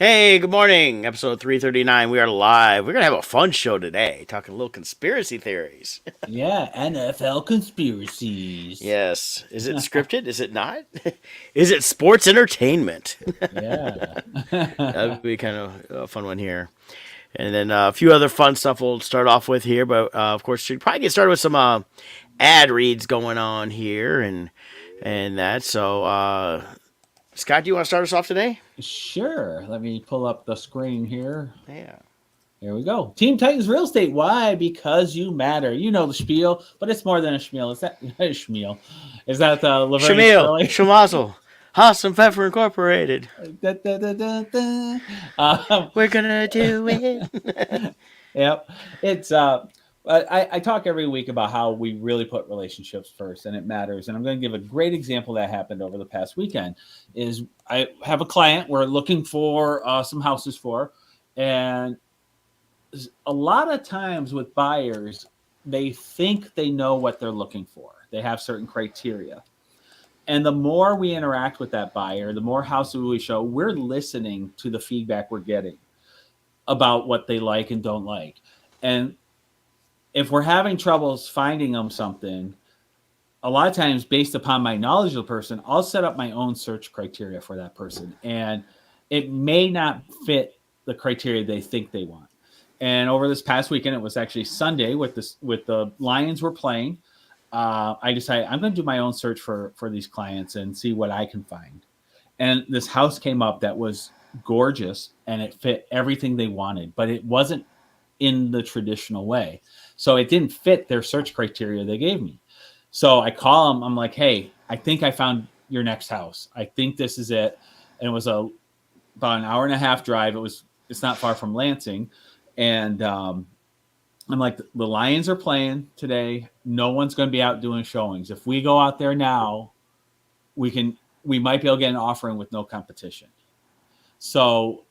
Hey, good morning. Episode 339. We are live. We're going to have a fun show today, talking a little conspiracy theories. Yeah, NFL conspiracies. Yes. Is it scripted? Is it not? Is it sports entertainment? Yeah. That would be kind of a fun one here. And then a few other fun stuff we'll start off with here. But of course, should probably get started with some ad reads going on here and that. So, Scott, do you want to start us off today? Sure. Let me pull up the screen here. Yeah. Here we go. Team Titans Real Estate. Why? Because you matter. You know the spiel, but it's more than a spiel. Is that a spiel? Is that Laverne and Shamil, Shirley? Shemazel, Haas and Pfeffer Incorporated. Da, da, da, da, da. We're gonna do it. Yep. It's I talk every week about how we really put relationships first and it matters. And I'm going to give a great example that happened over the past weekend. Is I have a client we're looking for some houses for, and a lot of times with buyers, they think they know what they're looking for. They have certain criteria. And the more we interact with that buyer, the more houses we show, we're listening to the feedback we're getting about what they like and don't like. And if we're having troubles finding them something, a lot of times based upon my knowledge of the person, I'll set up my own search criteria for that person. And it may not fit the criteria they think they want. And over this past weekend, it was actually Sunday with the Lions were playing. I decided I'm going to do my own search for these clients and see what I can find. And this house came up that was gorgeous and it fit everything they wanted, but it wasn't in the traditional way. So it didn't fit their search criteria they gave me. So I call them. I'm like, hey, I think I found your next house. I think this is it. And it was about an hour and a half drive. It's not far from Lansing. And I'm like, the Lions are playing today. No one's going to be out doing showings. If we go out there now, we might be able to get an offering with no competition. So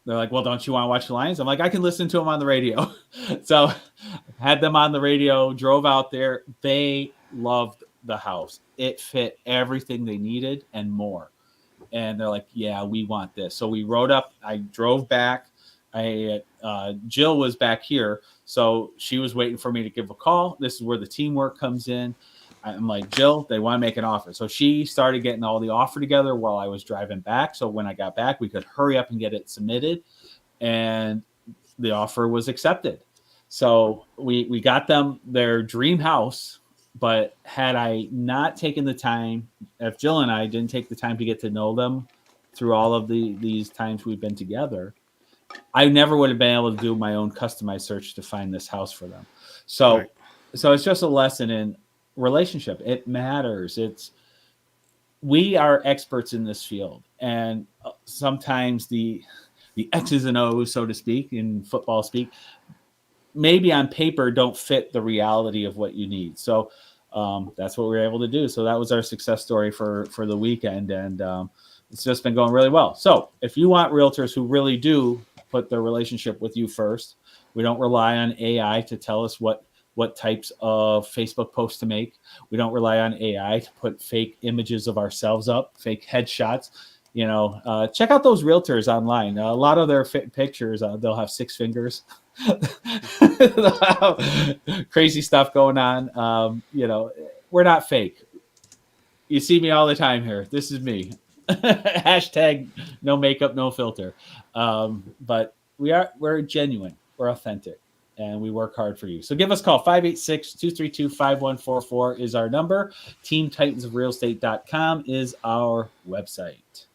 they're like, well, don't you want to watch the Lions? I'm like, I can listen to them on the radio. So had them on the radio, drove out there. They loved the house. It fit everything they needed and more. And they're like, yeah, we want this. So we rode up. I drove back. Jill was back here. So she was waiting for me to give a call. This is where the teamwork comes in. I'm like, Jill, they want to make an offer. So she started getting all the offer together while I was driving back. So when I got back, we could hurry up and get it submitted. And the offer was accepted. So we got them their dream house. But had I not taken the time, if Jill and I didn't take the time to get to know them through all of these times we've been together, I never would have been able to do my own customized search to find this house for them. So, Right. so it's just a lesson in relationship. It matters. We are experts in this field, and sometimes the X's and O's, so to speak, in football speak, maybe on paper don't fit the reality of what you need. So that's what we were able to do. So that was our success story for the weekend, and it's just been going really well. So if you want realtors who really do put their relationship with you first, we don't rely on AI to tell us what types of Facebook posts to make. We don't rely on AI to put fake images of ourselves up, fake headshots. Check out those realtors online. A lot of their pictures, they'll have six fingers. They'll have crazy stuff going on. We're not fake. You see me all the time here. This is me. Hashtag no makeup, no filter. But we're genuine. We're authentic. And we work hard for you. So give us a call. 586-232-5144 is our number. TeamTitansOfRealEstate.com is our website.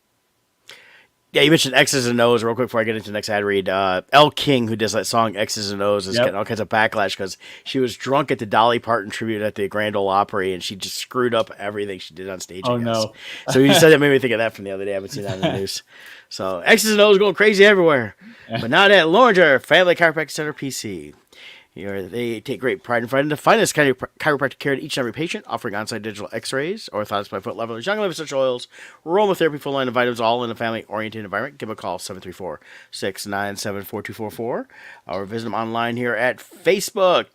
Yeah, you mentioned X's and O's real quick before I get into the next ad read. Elle King, who does that song X's and O's, is getting all kinds of backlash because she was drunk at the Dolly Parton tribute at the Grand Ole Opry, and she just screwed up everything she did on stage. Oh, no. So you said that made me think of that from the other day. I haven't seen that in the news. So X's and O's going crazy everywhere, but not at Loringer Family Chiropractic Center PC. They take great pride in providing the finest kind of chiropractic care to each and every patient, offering on-site digital x-rays, orthotics by foot levelers, young life essential oils, aromatherapy, full line of vitamins, all in a family-oriented environment. Give them a call, 734-697-4244, or visit them online here at Facebook.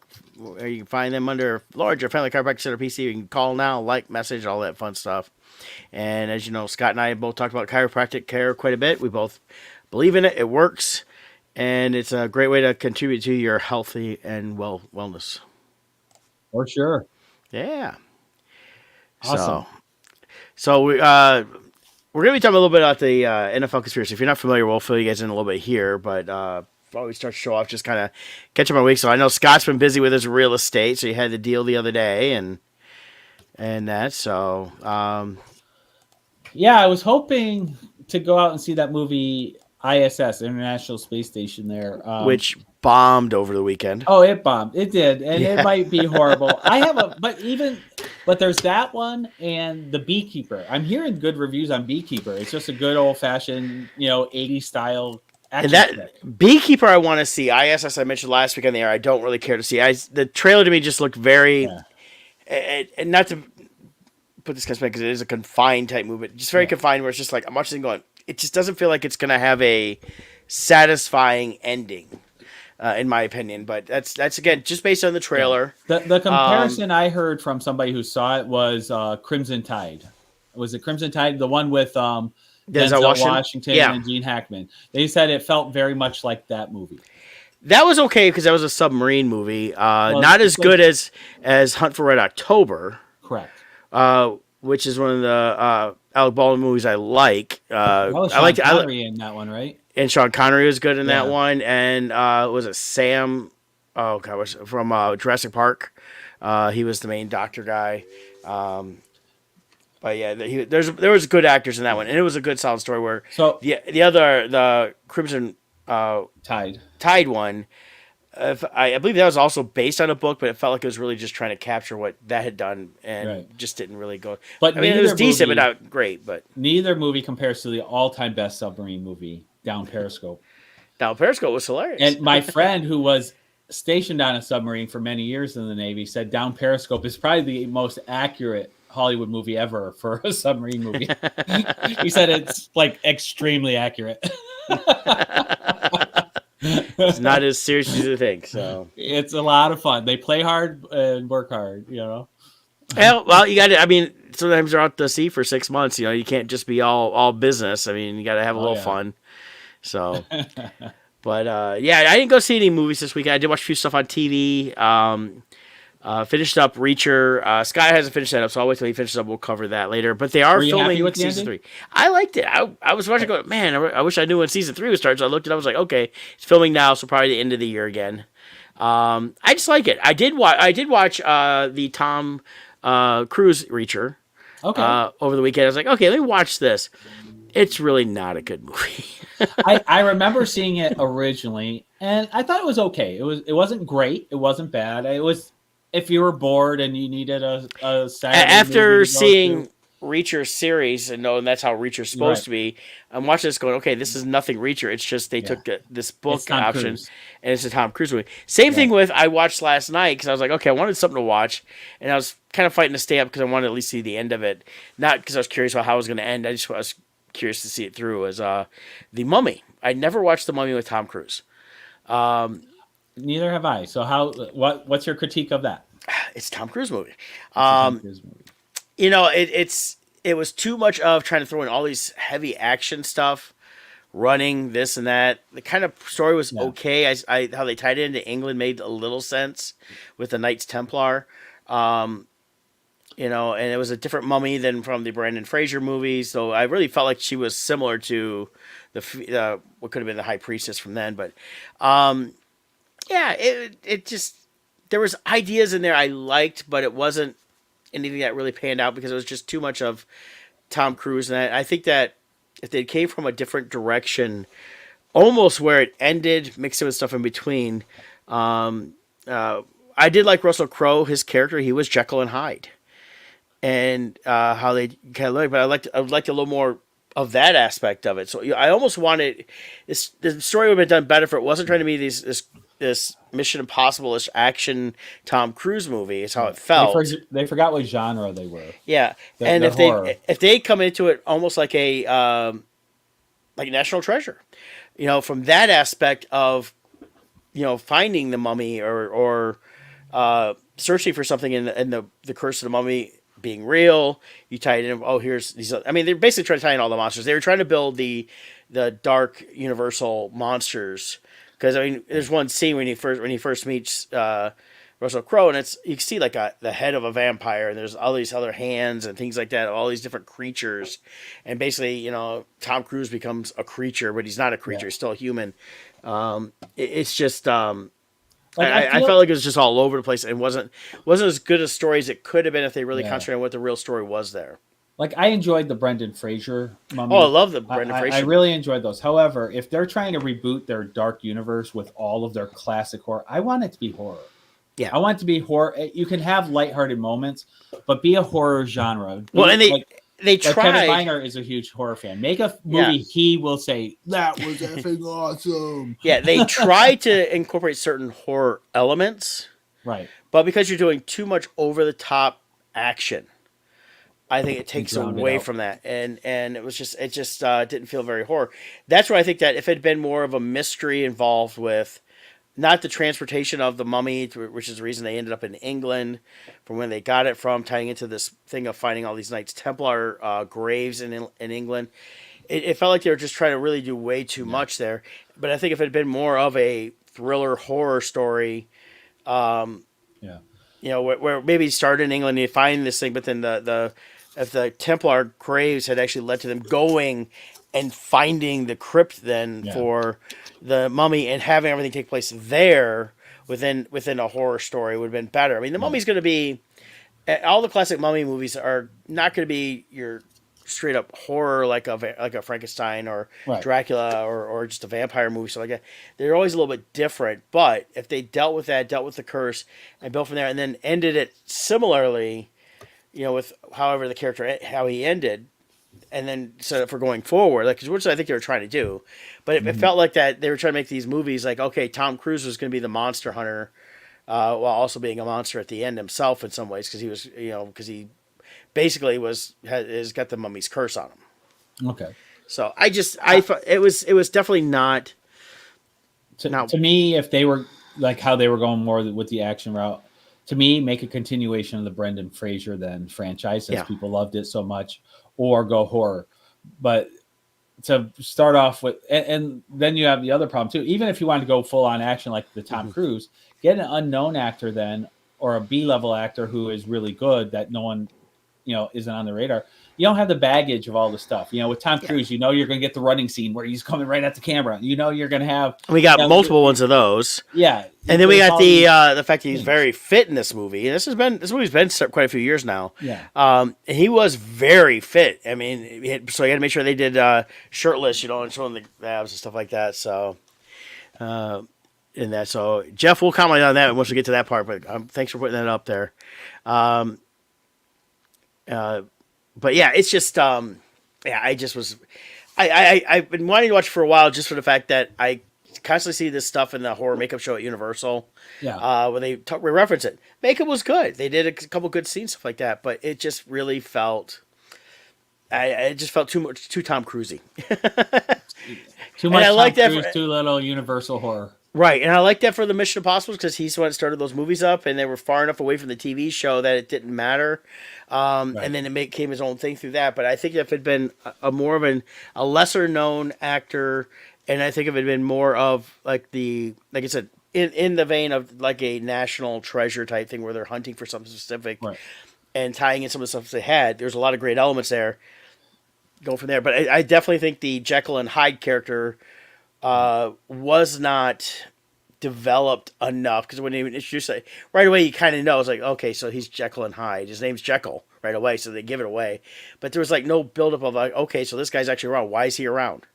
You can find them under Larger Family Chiropractic Center PC. You can call now, like, message, all that fun stuff. And as you know, Scott and I both talked about chiropractic care quite a bit. We both believe in it. It works. And it's a great way to contribute to your healthy and wellness. For sure. Yeah. Awesome. So we're going to be talking a little bit about the NFL conspiracy. If you're not familiar, we'll fill you guys in a little bit here. But before we start to show off, just kind of catch up on week. So I know Scott's been busy with his real estate. So he had the deal the other day and that. So yeah, I was hoping to go out and see that movie ISS, International Space Station there. Which bombed over the weekend. Oh, it bombed. It did. And it might be horrible. But there's that one and The Beekeeper. I'm hearing good reviews on Beekeeper. It's just a good old fashioned, 80s style action. And that Beekeeper I want to see. ISS I mentioned last week on the air. I don't really care to see. The trailer to me just looked very, and not to put this because it is a confined type movie, but just very confined where it's just like I'm watching going. It just doesn't feel like it's going to have a satisfying ending, in my opinion. But that's again just based on the trailer. The comparison I heard from somebody who saw it was Crimson Tide. Was it Crimson Tide? The one with Denzel Washington and Gene Hackman. They said it felt very much like that movie. That was okay because that was a submarine movie. Not as good as Hunt for Red October. Correct. Which is one of the Alec Baldwin movies I like. I like Sean Connery in that one, right? And Sean Connery was good in that one. And was it Sam? Oh God, from Jurassic Park. He was the main doctor guy. But yeah, there was good actors in that one, and it was a good solid story. Where the Crimson Tide one. I believe that was also based on a book, but it felt like it was really just trying to capture what that had done, and just didn't really go. But I mean, it was decent, but not great. But neither movie compares to the all-time best submarine movie, Down Periscope. Down Periscope was hilarious. And my friend, who was stationed on a submarine for many years in the Navy, said Down Periscope is probably the most accurate Hollywood movie ever for a submarine movie. He said it's like extremely accurate. It's not as serious as you think. So it's a lot of fun. They play hard and work hard, Well, you got to. I mean, sometimes they're out to sea for 6 months. You can't just be all business. I mean, you got to have a little fun. So, but I didn't go see any movies this weekend. I did watch a few stuff on TV. Finished up Reacher. Scott hasn't finished that up, so I'll wait till he finishes up. We'll cover that later. But they are filming season 3. I liked it. I was watching going, man, I wish I knew when season 3 would start. So I looked at it. I was like, okay, it's filming now, so probably the end of the year again. I just like it. I did watch the Tom Cruise Reacher over the weekend. I was like, okay, let me watch this. It's really not a good movie. I remember seeing it originally, and I thought it was okay. It wasn't great. It wasn't bad. It was. If you were bored and you needed a Saturday after seeing Reacher series and knowing that's how Reacher's supposed to be, I'm watching this going, okay, this is nothing Reacher. It's just they took this book option and it's a Tom Cruise movie. Same thing with I watched last night because I was like, okay, I wanted something to watch, and I was kind of fighting to stay up because I wanted to at least see the end of it, not because I was curious about how it was going to end. I was curious to see it through. As The Mummy. I never watched The Mummy with Tom Cruise. Neither have I. So what's your critique of that? It's a Tom Cruise movie. It was too much of trying to throw in all these heavy action stuff, running this and that. The kind of story was okay. How they tied it into England made a little sense with the Knights Templar. And it was a different mummy than from the Brendan Fraser movies. So I really felt like she was similar to the what could have been the High Priestess from then. But it just, there was ideas in there I liked, but it wasn't anything that really panned out because it was just too much of Tom Cruise. And I think that if they came from a different direction, almost where it ended, mixed it with stuff in between. I did like Russell Crowe, his character. He was Jekyll and Hyde, and how they kind of look. But I would like a little more of that aspect of it. So I almost wanted the story would have been done better if it wasn't trying to be this Mission Impossible-ish action Tom Cruise movie. Is how it felt. They forgot what genre they were. Yeah, and if they come into it almost like a National Treasure, from that aspect of finding the mummy or searching for something in the Curse of the Mummy being real. You tie it in. Oh, here's these. I mean, they're basically trying to tie in all the monsters. They were trying to build the dark universal monsters. Because I mean, there's one scene when he first meets Russell Crowe, and it's you can see like the head of a vampire, and there's all these other hands and things like that, all these different creatures, and basically, Tom Cruise becomes a creature, but he's not a creature; he's still a human. It's just I felt like it was just all over the place and wasn't as good a story as it could have been if they really concentrated on what the real story was there. Like, I enjoyed the Brendan Fraser Mummy. Oh, I love the Brendan Fraser. I really enjoyed those. However, if they're trying to reboot their dark universe with all of their classic horror, I want it to be horror. Yeah, I want it to be horror. You can have lighthearted moments, but be a horror genre. Well, and they tried. Kevin Miner is a huge horror fan. Make a movie he will say, that was effing awesome. Yeah, they try to incorporate certain horror elements. Right. But because you're doing too much over-the-top action, I think it takes away from that. And it just didn't feel very horror. That's where I think that if it had been more of a mystery involved with not the transportation of the mummy, which is the reason they ended up in England, from when they got it from, tying into this thing of finding all these Knights Templar graves in England. It felt like they were just trying to really do way too much there. But I think if it had been more of a thriller horror story, where maybe it started in England and you find this thing, but then if the Templar graves had actually led to them going and finding the crypt for the mummy and having everything take place there within a horror story would have been better. I mean, the mummy's going to be, all the classic mummy movies are not going to be your straight up horror like a Frankenstein or Dracula or just a vampire movie, stuff like that. They're always a little bit different, but if they dealt with the curse and built from there and then ended it similarly, with however the character, how he ended, and then set up for going forward, which I think they were trying to do. But it felt like that they were trying to make these movies like, okay, Tom Cruise was going to be the monster hunter, while also being a monster at the end himself in some ways, because he was, because he basically has got the mummy's curse on him. Okay. So I thought it was definitely not. To me, if they were like how they were going more with the action route, to me, make a continuation of the Brendan Fraser then franchise, since people loved it so much, or go horror. But to start off with, and then you have the other problem too. Even if you wanted to go full on action like the Tom Cruise, get an unknown actor then, or a B-level actor who is really good that no one, isn't on the radar. You don't have the baggage of all the stuff. With Tom Cruise, you're going to get the running scene where he's coming right at the camera. You're going to have. We got multiple ones of those. Yeah, and then we got the fact that he's very fit in this movie. And this movie's been quite a few years now. Yeah. And he was very fit. I mean, so you got to make sure they did shirtless, and showing the abs and stuff like that. So, so Jeff will comment on that once we get to that part. But thanks for putting that up there. But yeah, it's just, I just was, I've been wanting to watch for a while just for the fact that I constantly see this stuff in the horror makeup show at Universal. Yeah. Where they reference it. Makeup was good. They did a couple good scenes, stuff like that, but it just really felt, it just felt too Tom Cruisey. Too much Tom Cruise, too little Universal horror. Right, and I like that for the Mission Impossible because he's the one that started those movies up, and they were far enough away from the TV show that it didn't matter. And then it became his own thing through that. But I think if it had been a more of a lesser known actor, and I think if it had been more of like I said, in the vein of like a national treasure type thing where they're hunting for something specific, and tying in some of the stuff they had, there's a lot of great elements there. Going from there, but I definitely think the Jekyll and Hyde character was not developed enough, because when they introduced it right away, you kind of know it's like, okay, so he's Jekyll and Hyde. His name's Jekyll right away, so they give it away. But there was like no buildup of like, okay, so this guy's actually around. Why is he around?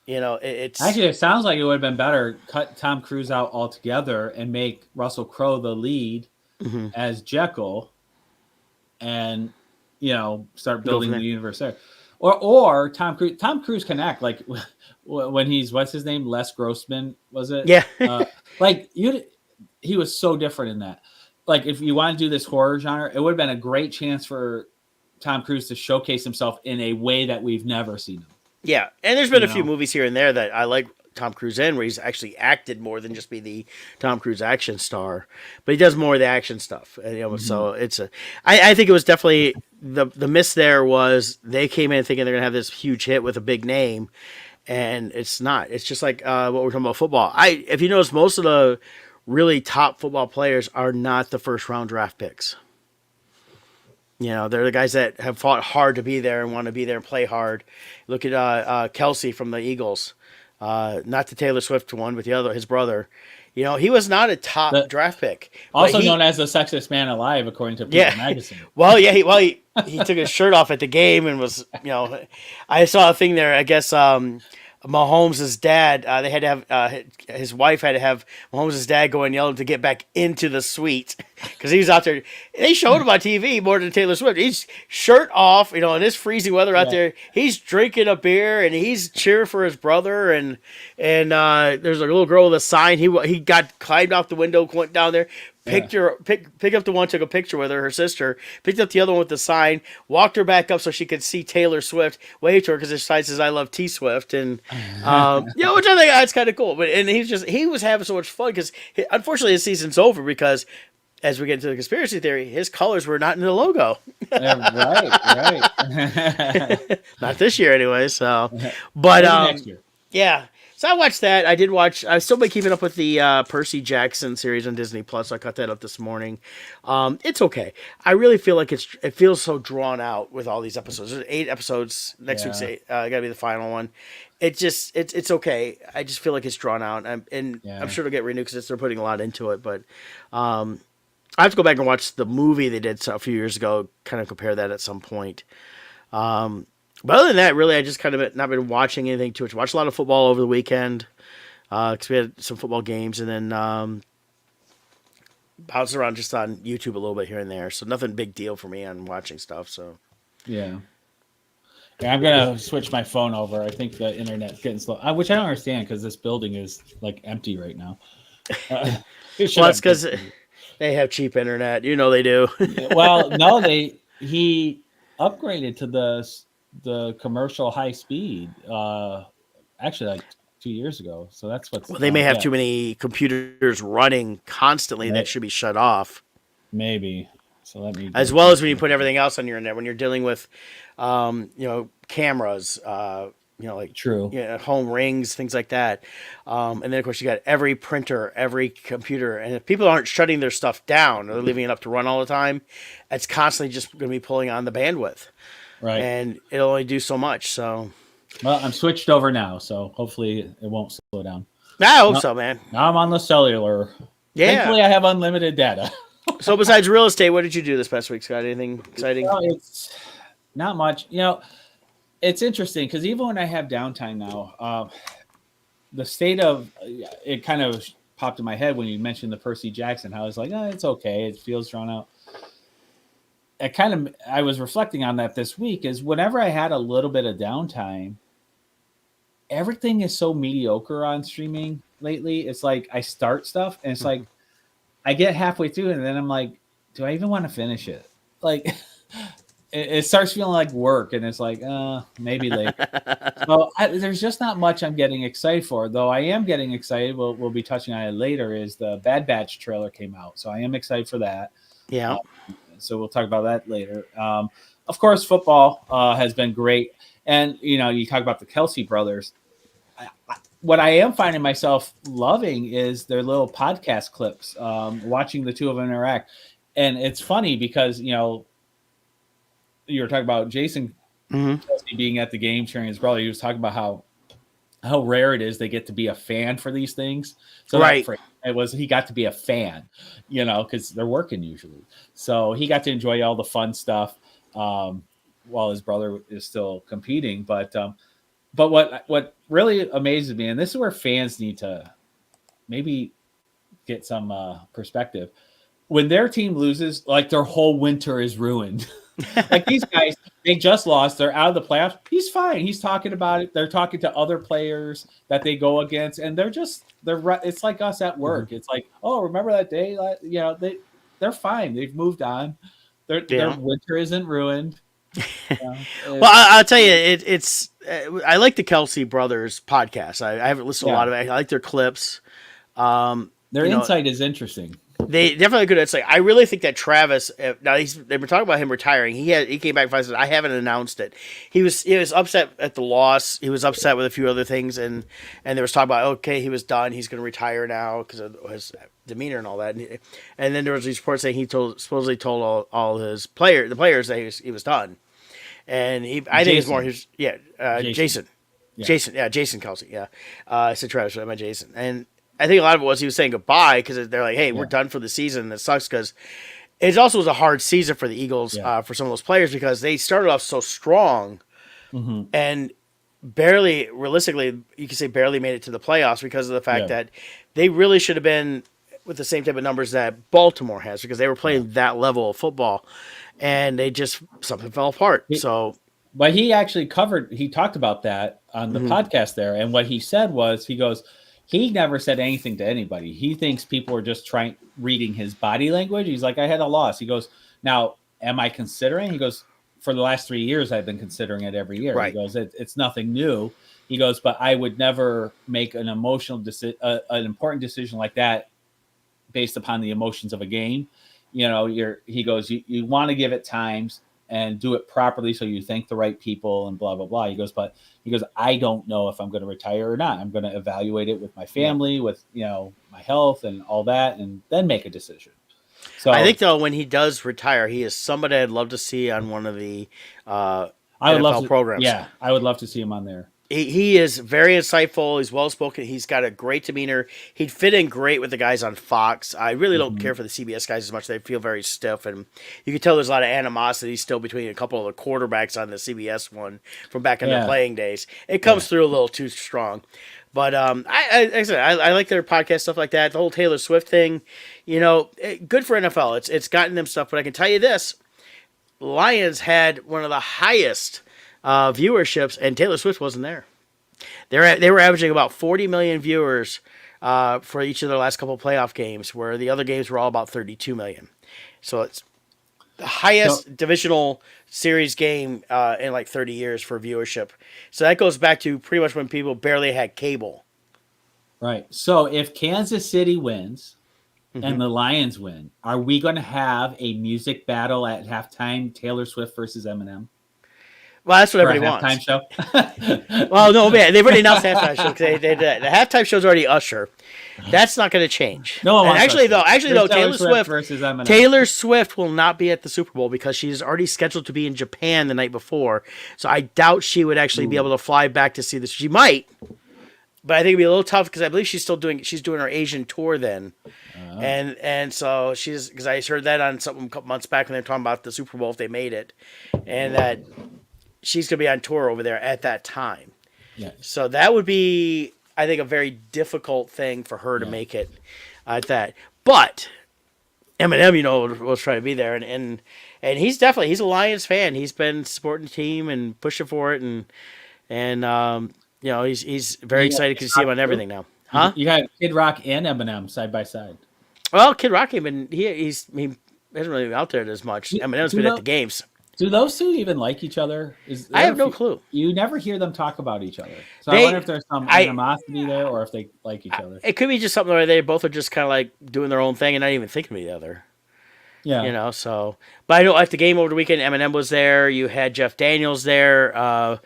It's actually, it sounds like it would have been better cut Tom Cruise out altogether and make Russell Crowe the lead as Jekyll, and start building the universe there. Or Tom Cruise can act like when he's, what's his name? Les Grossman, was it? Yeah. He was so different in that. Like, if you want to do this horror genre, it would have been a great chance for Tom Cruise to showcase himself in a way that we've never seen him. Yeah, and there's been a few movies here and there that I like Tom Cruise in, where he's actually acted more than just be the Tom Cruise action star, but he does more of the action stuff. And, so it's I think it was definitely the miss there was they came in thinking they're gonna have this huge hit with a big name, and it's not. It's just like what we're talking about football. If you notice, most of the really top football players are not the first round draft picks. They're the guys that have fought hard to be there and want to be there and play hard. Look at Kelsey from the Eagles. Not the Taylor Swift one, but the other, his brother. He was not a top draft pick. Also known as the sexiest man alive, according to People magazine. Well, yeah, he took his shirt off at the game and was, I saw a thing there. I guess Mahomes' dad, they had to have, his wife had to have Mahomes' dad go and yell him to get back into the suite because he was out there. They showed him on TV more than Taylor Swift. He's shirt off, in this freezing weather out there. He's drinking a beer and he's cheering for his brother. And there's a little girl with a sign. He got climbed off the window, went down there. Picked up the one, took a picture with her sister, picked up the other one with the sign, walked her back up so she could see Taylor Swift, waved to her because his sign says I love T Swift, and which I think that's kind of cool. But he was having so much fun because unfortunately his season's over because as we get into the conspiracy theory, his colors were not in the logo. Right. Not this year anyway. So, but next year. Yeah. So I watched that. I've still been keeping up with the Percy Jackson series on Disney Plus. So I cut that up this morning. It's okay. I really feel like it feels so drawn out with all these episodes. There's 8 episodes. Next week's 8. Gotta be the final one. It's okay. I just feel like it's drawn out, and I'm sure it'll get renewed because they're putting a lot into it. But I have to go back and watch the movie they did a few years ago. Kind of compare that at some point. But other than that, really, I just kind of not been watching anything too much. Watched a lot of football over the weekend because we had some football games, and then bounced around just on YouTube a little bit here and there. So nothing big deal for me on watching stuff. So yeah, I'm gonna switch my phone over. I think the internet's getting slow, which I don't understand because this building is like empty right now. Well, it's because they have cheap internet. They do. Well, no, he upgraded to the commercial high speed actually like 2 years ago, so that's what's they may have too many computers running constantly that should be shut off, maybe. So let me, as well as when you put everything else on your internet, when you're dealing with cameras, like home rings, things like that, and then of course you got every printer, every computer, and if people aren't shutting their stuff down or they're leaving it up to run all the time, it's constantly just going to be pulling on the bandwidth. Right. And it'll only do so much. So, well, I'm switched over now, so hopefully it won't slow down. I hope so, man. Now I'm on the cellular. Yeah. Thankfully, I have unlimited data. So, besides real estate, what did you do this past week, Scott? Anything exciting? It's not much. It's interesting because even when I have downtime now, the state of it kind of popped in my head when you mentioned the Percy Jackson. How I was like, it's okay. It feels drawn out. I was reflecting on that this week is whenever I had a little bit of downtime, everything is so mediocre on streaming lately. It's like I start stuff and it's like I get halfway through and then I'm like, do I even want to finish it? Like it starts feeling like work and it's like, maybe later. So there's just not much I'm getting excited for, though I am getting excited. We'll be touching on it later is the Bad Batch trailer came out. So I am excited for that. Yeah. So we'll talk about that later. Of course, football has been great. And, you talk about the Kelsey brothers. What I am finding myself loving is their little podcast clips, watching the two of them interact. And it's funny because, you were talking about Jason Kelsey being at the game cheering his brother. He was talking about how rare it is they get to be a fan for these things. So right. He got to be a fan, because they're working usually. So he got to enjoy all the fun stuff while his brother is still competing. But what really amazes me, and this is where fans need to maybe get some perspective. When their team loses, like their whole winter is ruined. Like these guys, they just lost. They're out of the playoffs. He's fine. He's talking about it. They're talking to other players that they go against, and it's like us at work. Mm-hmm. It's like, oh, remember that day? They're fine. They've moved on. Their winter isn't ruined. Well, I'll tell you, it's I like the Kelsey brothers podcast. I haven't listened to a Yeah. lot of it. I like their clips. Their You know, insight is interesting. they definitely could. It's like I really think that Travis. Now they were talking about him retiring. He came back and said, "I haven't announced it." He was upset at the loss. He was upset with a few other things, and there was talk about okay, he was done. He's going to retire now because of his demeanor and all that. And then there was these reports saying he supposedly told all the players that he was done. And I think it's more his Jason. Yeah. Jason Kelsey. Yeah, I said Travis, but I meant Jason. And I think a lot of it was he was saying goodbye because they're like, "Hey, we're done for the season." It sucks because it also was a hard season for the Eagles for some of those players because they started off so strong and barely, realistically, you could say barely made it to the playoffs because of the fact that they really should have been with the same type of numbers that Baltimore has because they were playing that level of football, and something fell apart. But he actually he talked about that on the podcast there. And what he said was, he never said anything to anybody. He thinks people are just reading his body language. He's like, I had a loss. He goes, now, am I considering? He goes, for the last 3 years, I've been considering it every year. Right. He goes, it's nothing new. He goes, but I would never make an an important decision like that based upon the emotions of a game. He goes, you want to give it times and do it properly so you thank the right people and blah, blah, blah. He goes, I don't know if I'm going to retire or not. I'm going to evaluate it with my family, with, my health and all that, and then make a decision. So I think, though, when he does retire, he is somebody I'd love to see on one of the NFL programs. Yeah, I would love to see him on there. He is very insightful. He's well-spoken. He's got a great demeanor. He'd fit in great with the guys on Fox. I really don't care for the CBS guys as much. They feel very stiff, and you can tell there's a lot of animosity still between a couple of the quarterbacks on the CBS one from back in their playing days. It comes through a little too strong. But I like their podcast, stuff like that. The whole Taylor Swift thing, good for NFL. It's gotten them stuff. But I can tell you this, Lions had one of the highest viewerships, and Taylor Swift wasn't there. They were averaging about 40 million viewers for each of their last couple of playoff games, where the other games were all about 32 million. So it's the highest divisional series game in like 30 years for viewership. So that goes back to pretty much when people barely had cable. Right. So if Kansas City wins and the Lions win, are we going to have a music battle at halftime, Taylor Swift versus Eminem? Well, that's what everybody wants. Halftime show. Well, no, man, they've already announced the halftime show. The halftime show's already Usher. That's not going to change. No, and actually, though, Taylor Swift versus Eminem. Taylor Swift will not be at the Super Bowl because she's already scheduled to be in Japan the night before. So I doubt she would actually be able to fly back to see this. She might, but I think it'd be a little tough because I believe she's doing her Asian tour then. And so because I heard that on something a couple months back when they were talking about the Super Bowl if they made it, and that she's going to be on tour over there at that time. Yeah. So that would be, I think, a very difficult thing for her to make it at that. But Eminem, was trying to be there, and he's a Lions fan. He's been supporting the team and pushing for it, and he's very excited to see him on everything now. Huh? You got Kid Rock and Eminem side by side. Well, Kid Rock he hasn't really been out there as much. Eminem's been at the games. Do those two even like each other? I have no clue. You never hear them talk about each other. So I wonder if there's some animosity there or if they like each other. It could be just something where they both are just kind of like doing their own thing and not even thinking of the other. Yeah. But I know at the game over the weekend, Eminem was there. You had Jeff Daniels there. Bob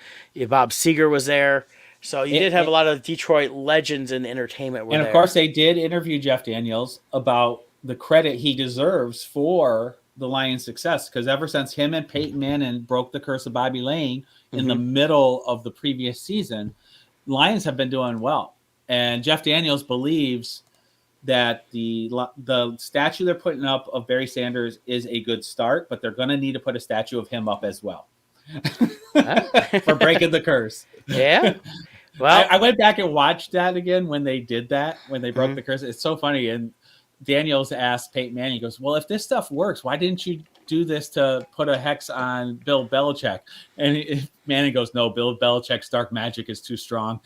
Seger was there. So you did have a lot of Detroit legends in entertainment. And of course, they did interview Jeff Daniels about the credit he deserves for the Lions' success, because ever since him and Peyton Manning broke the curse of Bobby Lane in the middle of the previous season, Lions have been doing well. And Jeff Daniels believes that the statue they're putting up of Barry Sanders is a good start, but they're going to need to put a statue of him up as well for breaking the curse. Yeah. Well, I went back and watched that again when they did that, when they broke the curse. It's so funny. And Daniels asked Peyton Manning, he goes, well, if this stuff works, why didn't you do this to put a hex on Bill Belichick? And Manning goes, no, Bill Belichick's dark magic is too strong.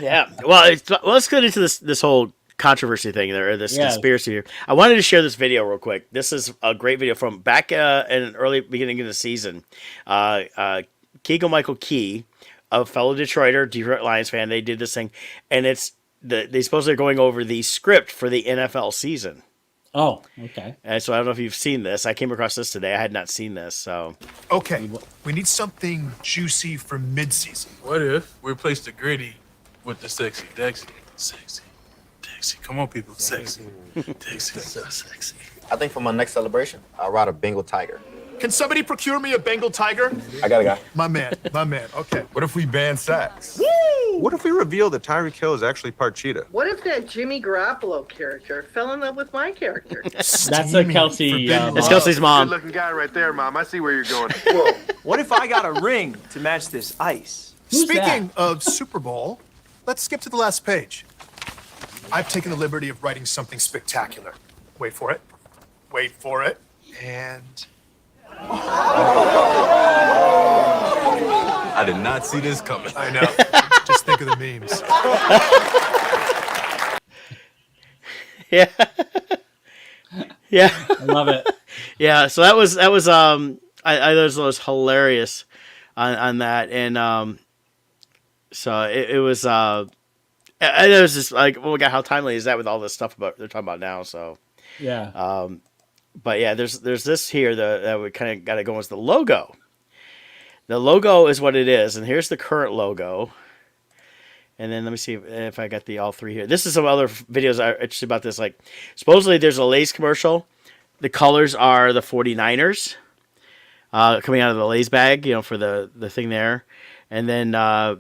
Yeah. Well, let's get into this whole controversy thing there, or this Yeah. conspiracy here. I wanted to share this video real quick. This is a great video from back in an early beginning of the season. Keegan Michael Key, a fellow Detroit Lions fan, they did this thing, and they suppose they're going over the script for the NFL season. Oh, okay. And so I don't know if you've seen this. I came across this today. I had not seen this. So Okay, we need something juicy for mid-season. What if we replace the gritty with the sexy? Dexy. Sexy. Dexy. Come on, people. Sexy. Dexy. So sexy. I think for my next celebration, I'll ride a Bengal tiger. Can somebody procure me a Bengal tiger? I got a guy. My man. Okay. What if we ban sex? Woo! What if we reveal that Tyreek Hill is actually part cheetah? What if that Jimmy Garoppolo character fell in love with my character? That's a Steamy Kelsey. forbidden it's love. Kelsey's mom. Good-looking guy right there, Mom. I see where you're going. Whoa. What if I got a ring to match this ice? Who's Speaking that? of Super Bowl, let's skip to the last page. I've taken the liberty of writing something spectacular. Wait for it. And I did not see this coming. I know. Just think of the memes. Yeah. Yeah. I love it. Yeah. So that was I was hilarious on that, and so it was and it was just like, oh my god, how timely is that with all this stuff about they're talking about now? So Yeah. but yeah, there's this here that we kind of got to go is the logo. The logo is what it is, and here's the current logo. And then let me see if I got all three here. This is some other videos I interested about this. Like, supposedly there's a Lay's commercial. The colors are the 49ers coming out of the Lay's bag, for the thing there. And then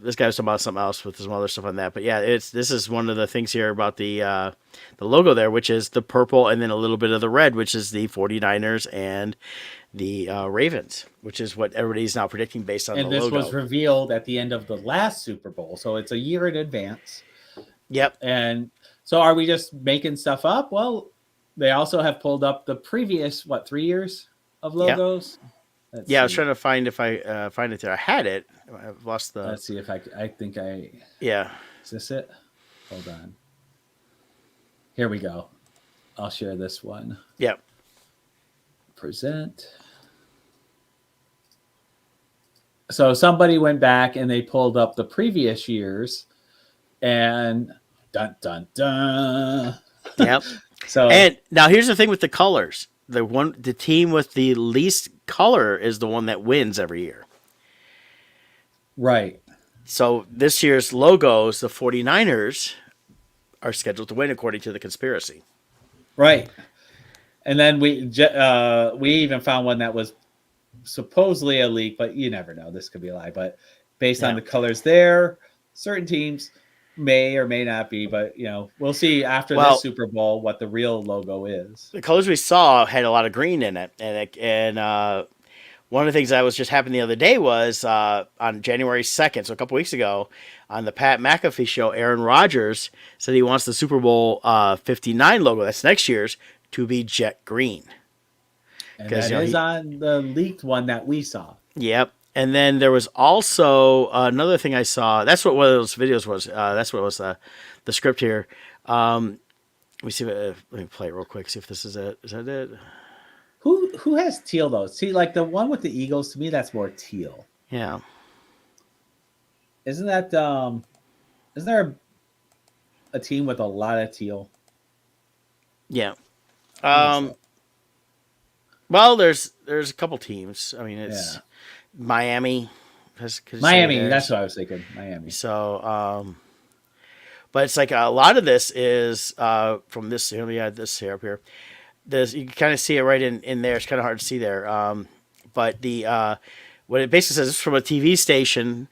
this guy was talking about something else with some other stuff on that. But yeah, this is one of the things here about the logo there, which is the purple and then a little bit of the red, which is the 49ers and the Ravens, which is what everybody's now predicting based on And the this logo. was revealed at the end of the last Super Bowl, so it's a year in advance. Yep. And so are we just making stuff up? Well, they also have pulled up the previous, 3 years of logos? Let's Yeah, I was see. trying to find if I find it there. I had it. I've lost the. Let's see if I think I... Yeah. Is this it? Hold on. Here we go. I'll share this one. Yep. Present. So somebody went back and they pulled up the previous years, and dun dun dun. Yep. So And now here's the thing with the colors. The team with the least color is the one that wins every year. right. So this year's logos, the 49ers, are scheduled to win according to the conspiracy. Right. And then we even found one that was supposedly a leak, but you never know. This could be a lie. But based on Yeah. the colors there, certain teams may or may not be. But, we'll see after Well- this Super Bowl what the real logo is. The colors we saw had a lot of green in it, and one of the things that was just happened the other day was on January 2nd, so a couple weeks ago, on the Pat McAfee show, Aaron Rodgers said he wants the Super Bowl 59 logo, that's next year's, to be jet green. And 'Cause, that is on the leaked one that we saw. Yep. And then there was also another thing I saw. That's what one of those videos was. That's what was the script here. Let me see. Let me play it real quick. See if this is it. Is that it? Who has teal though? See, like the one with the Eagles, to me, that's more teal. Yeah. Isn't that isn't there a team with a lot of teal? Yeah. Well, there's a couple teams. I mean, it's Yeah. Miami. Miami, that's what I was thinking. Miami. So, but it's like a lot of this is from this. Here, we had this here up here. This you can kind of see it right in there. It's kind of hard to see there. But the what it basically says is from a TV station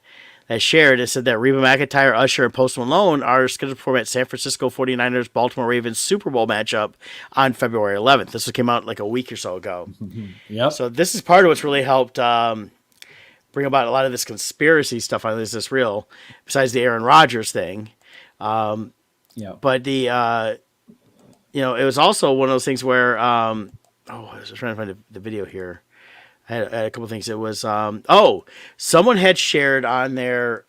that shared. It said that Reba McEntire, Usher, and Post Malone are scheduled to perform at San Francisco 49ers Baltimore Ravens Super Bowl matchup on February 11th. This came out like a week or so ago. Yep. So this is part of what's really helped bring about a lot of this conspiracy stuff. Is this real? Besides the Aaron Rodgers thing, Yeah. but the it was also one of those things where I was trying to find the video here. I had a couple things. It was someone had shared on their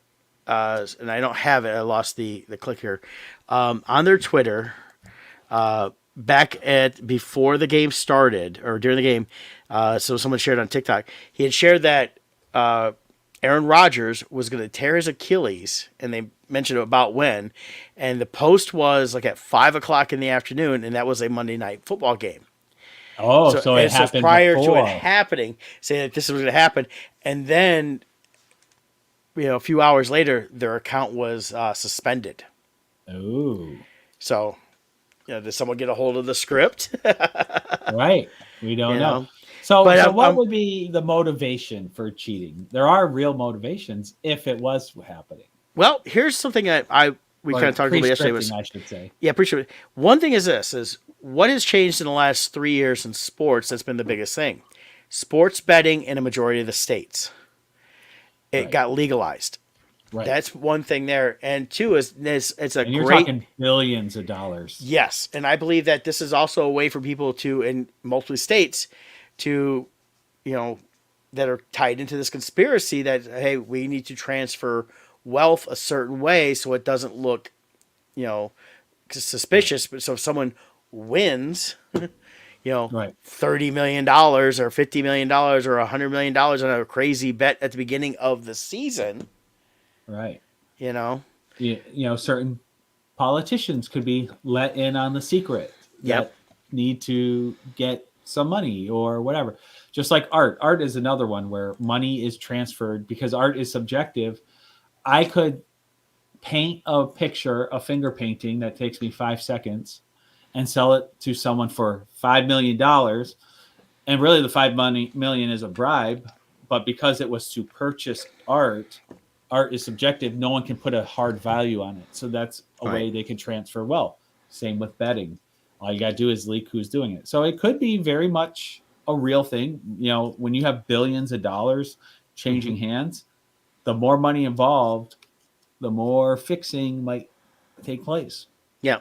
and I don't have it. I lost the click here on their Twitter. back at before the game started or during the game. So someone shared on TikTok. He had shared that Aaron Rodgers was going to tear his Achilles, and they mentioned about when. And the post was like at 5:00 in the afternoon, and that was a Monday Night Football game. Oh, So, so and it so happened prior before. to it happening, saying that this was going to happen, and then a few hours later, their account was suspended. Ooh. So, did someone get a hold of the script? Right. We don't You know. know? So, But what would be the motivation for cheating? There are real motivations if it was happening. Well, here's something that we Or kind of talked about yesterday. pre-scripting, I should say. Yeah, pretty sure. One thing is this: is what has changed in the last 3 years in sports. That's been the biggest thing. Sports betting in a majority of the states. It Right. got legalized. Right. That's one thing there, and two is it's a And you're great. talking billions of dollars. Yes, and I believe that this is also a way for people to, in multiple states, to, that are tied into this conspiracy that, hey, we need to transfer wealth a certain way so it doesn't look, suspicious. But so if someone wins, Right. $30 million or $50 million or $100 million on a crazy bet at the beginning of the season, Right. Certain politicians could be let in on the secret Yep. that need to get some money or whatever. Just like art. Art is another one where money is transferred because art is subjective. I could paint a picture, a finger painting that takes me 5 seconds and sell it to someone for $5 million. And really the $5 million is a bribe, but because it was to purchase art is subjective. No one can put a hard value on it. So that's a way they can transfer wealth. Same with betting. All you got to do is leak who's doing it. So it could be very much a real thing. When you have billions of dollars changing hands, the more money involved, the more fixing might take place. Yeah.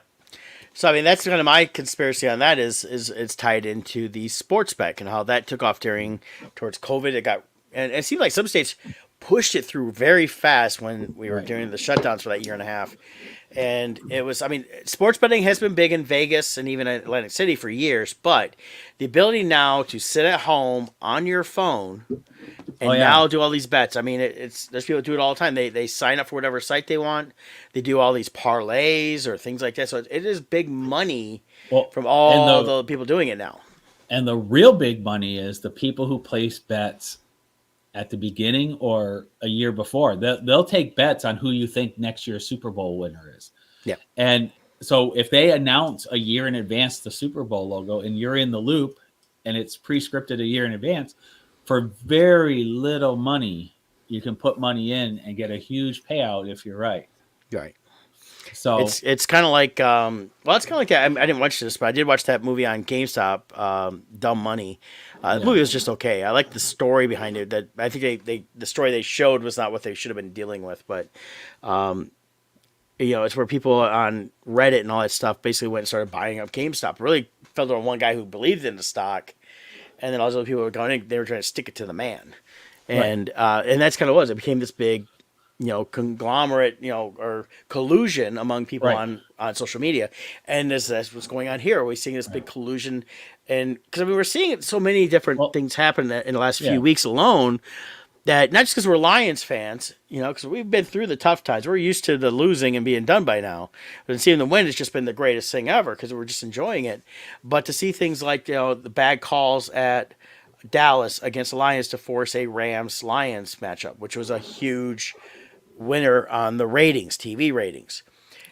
So, that's kind of my conspiracy on that is it's tied into the sports bet and how that took off towards COVID. And it seemed like some states pushed it through very fast when we were doing the shutdowns for that year and a half. And it was, sports betting has been big in Vegas and even Atlantic City for years, but the ability now to sit at home on your phone and now do all these bets. There's people that do it all the time. They sign up for whatever site they want. They do all these parlays or things like that. So it is big money from all the people doing it now. And the real big money is the people who place bets at the beginning or a year before. They'll take bets on who you think next year's Super Bowl winner is. Yeah. And so if they announce a year in advance the Super Bowl logo and you're in the loop and it's pre-scripted a year in advance, for very little money, you can put money in and get a huge payout if you're right. Right. So it's kind of like it's kind of like that. I didn't watch this, but I did watch that movie on GameStop, Dumb Money. The movie was just okay. I like the story behind it. That I think the story they showed was not what they should have been dealing with, but it's where people on Reddit and all that stuff basically went and started buying up GameStop. Really fell on one guy who believed in the stock, and then all those other people were going in, they were trying to stick it to the man, and that's kind of what it became this big, conglomerate, or collusion among people on social media. And that's what's going on here. We're seeing this big collusion, and because we're seeing so many different things happen in the last few weeks alone. That not just because we're Lions fans, because we've been through the tough times. We're used to the losing and being done by now. But seeing the win has just been the greatest thing ever because we're just enjoying it. But to see things like the bad calls at Dallas against the Lions to force a Rams-Lions matchup, which was a huge winner on the ratings, TV ratings.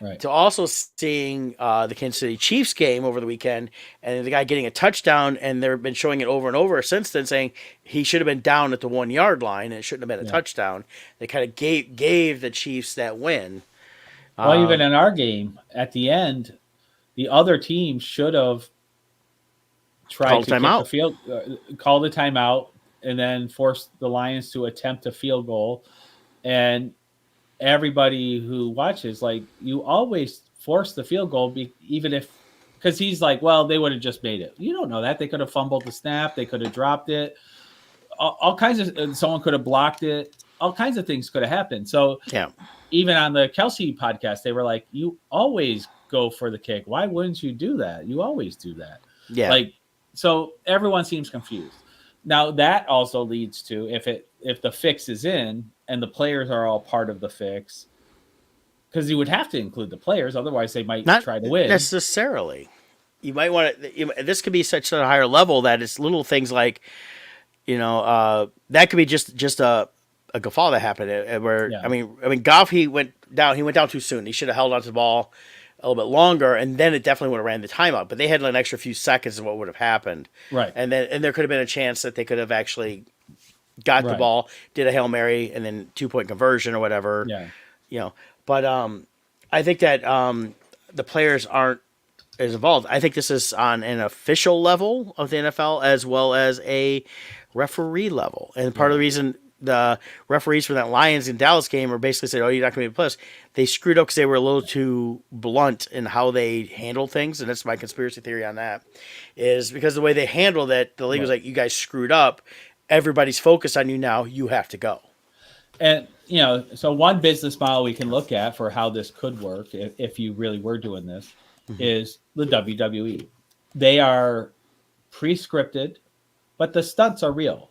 Right. To also seeing the Kansas City Chiefs game over the weekend and the guy getting a touchdown, and they've been showing it over and over since then, saying he should have been down at the 1 yard line and it shouldn't have been a touchdown. They kind of gave the Chiefs that win. Well, even in our game, at the end, the other team should have tried to kick a field, called a timeout, and then forced the Lions to attempt a field goal. And everybody who watches, you always force the field goal, even if, because he's like, well, they would have just made it. You don't know that. They could have fumbled the snap. They could have dropped it. All kinds of, someone could have blocked it. all kinds of things could have happened. So Yeah. even on the Kelsey podcast, they were like, you always go for the kick. Why wouldn't you do that? You always do that. Yeah. Like, so everyone seems confused. Now that also leads to if the fix is in and the players are all part of the fix, because you would have to include the players, otherwise they might Not try to win. necessarily. You might want to. This could be such a higher level that it's little things like, that could be just a guffaw that happened. Where Yeah. I mean, Goff he went down too soon. He should have held onto the ball a little bit longer, and then it definitely would have ran the timeout. But they had an extra few seconds of what would have happened, Right. And there could have been a chance that they could have actually got the Right. ball, did a Hail Mary, and then 2-point conversion or whatever. Yeah. But I think that the players aren't as involved. I think this is on an official level of the NFL as well as a referee level. And part of the reason the referees for that Lions and Dallas game are basically said, "Oh, you're not going to be a plus." They screwed up because they were a little too blunt in how they handled things, and that's my conspiracy theory on that. Is because the way they handled it, the league was like, "You guys screwed up. Everybody's focused on you now. You have to go." And, so one business model we can look at for how this could work if you really were doing this is the WWE. They are pre-scripted, but the stunts are real.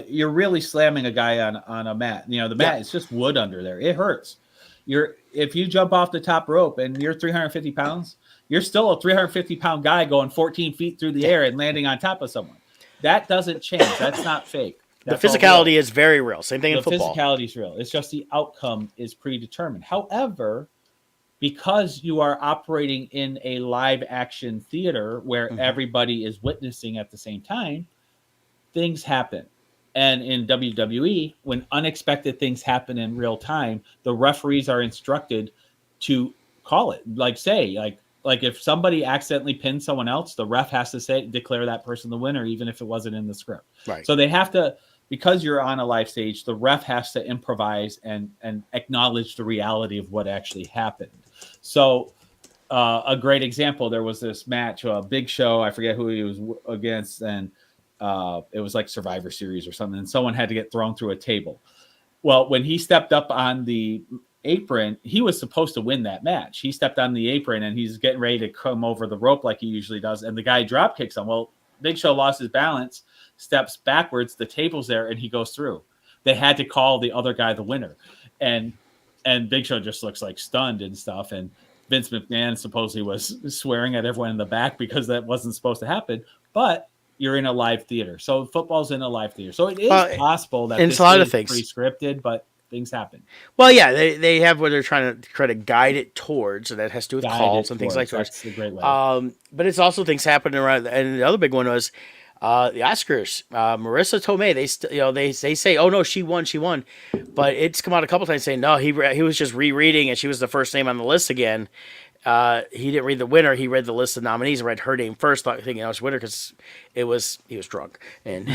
You're really slamming a guy on a mat. The mat is just wood under there. It hurts. If you jump off the top rope and you're 350 pounds, you're still a 350-pound guy going 14 feet through the air and landing on top of someone. That doesn't change. That's not fake. That's the physicality is very real. Same thing in football. The physicality is real. It's just the outcome is predetermined. However, because you are operating in a live action theater where everybody is witnessing at the same time, things happen. And in WWE, when unexpected things happen in real time, the referees are instructed to call it. Like if somebody accidentally pins someone else, the ref has to declare that person the winner, even if it wasn't in the script. Right. So they have to, because you're on a live stage, the ref has to improvise and acknowledge the reality of what actually happened. So a great example, there was this match, a Big Show, I forget who he was against, and it was like Survivor Series or something, and someone had to get thrown through a table. Well, when he stepped up on the apron, he was supposed to win that match. He stepped on the apron and he's getting ready to come over the rope like he usually does, and the guy drop kicks him. Well, Big Show lost his balance, steps backwards, the table's there, and he goes through. They had to call the other guy the winner, and Big Show just looks like stunned and stuff. And Vince McMahon supposedly was swearing at everyone in the back because that wasn't supposed to happen. But you're in a live theater, so football's in a live theater, so it is possible that it's a lot of things pre-scripted, but things happen. Well, yeah, they have what they're trying to guide it towards, and that has to do with calls and things like that. That's a great way. But it's also things happening around. And the other big one was the Oscars. Marissa Tomei. They say, "Oh no, she won," but it's come out a couple times saying no, he was just rereading, and she was the first name on the list again. He didn't read the winner. He read the list of nominees and read her name first, thinking it was winner because he was drunk, and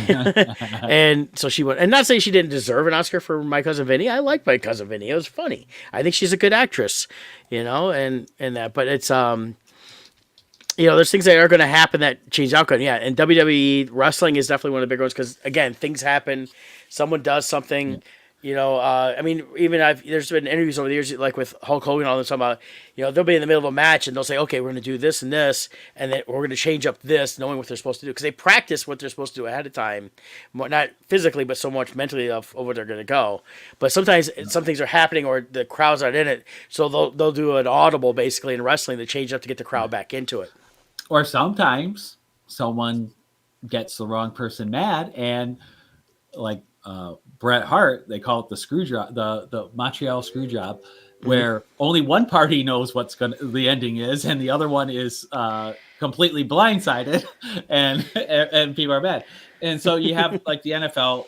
and so she went. And not saying she didn't deserve an Oscar for My Cousin Vinny. I like My Cousin Vinny. It was funny. I think she's a good actress, and that. But it's there's things that are going to happen that change outcome. Yeah, and WWE wrestling is definitely one of the big ones because again, things happen. Someone does something. There's been interviews over the years, like with Hulk Hogan, and all this, talking about, they'll be in the middle of a match and they'll say, okay, we're going to do this and this, and then we're going to change up this, knowing what they're supposed to do. Because they practice what they're supposed to do ahead of time, not physically, but so much mentally of where they're going to go. But sometimes some things are happening or the crowd's not in it, so they'll do an audible, basically, in wrestling to change up to get the crowd back into it. Or sometimes someone gets the wrong person mad, and like Bret Hart, they call it the screw job, the Montreal screw job, where only one party knows the ending is, and the other one is completely blindsided, and people are mad. And so you have like the NFL.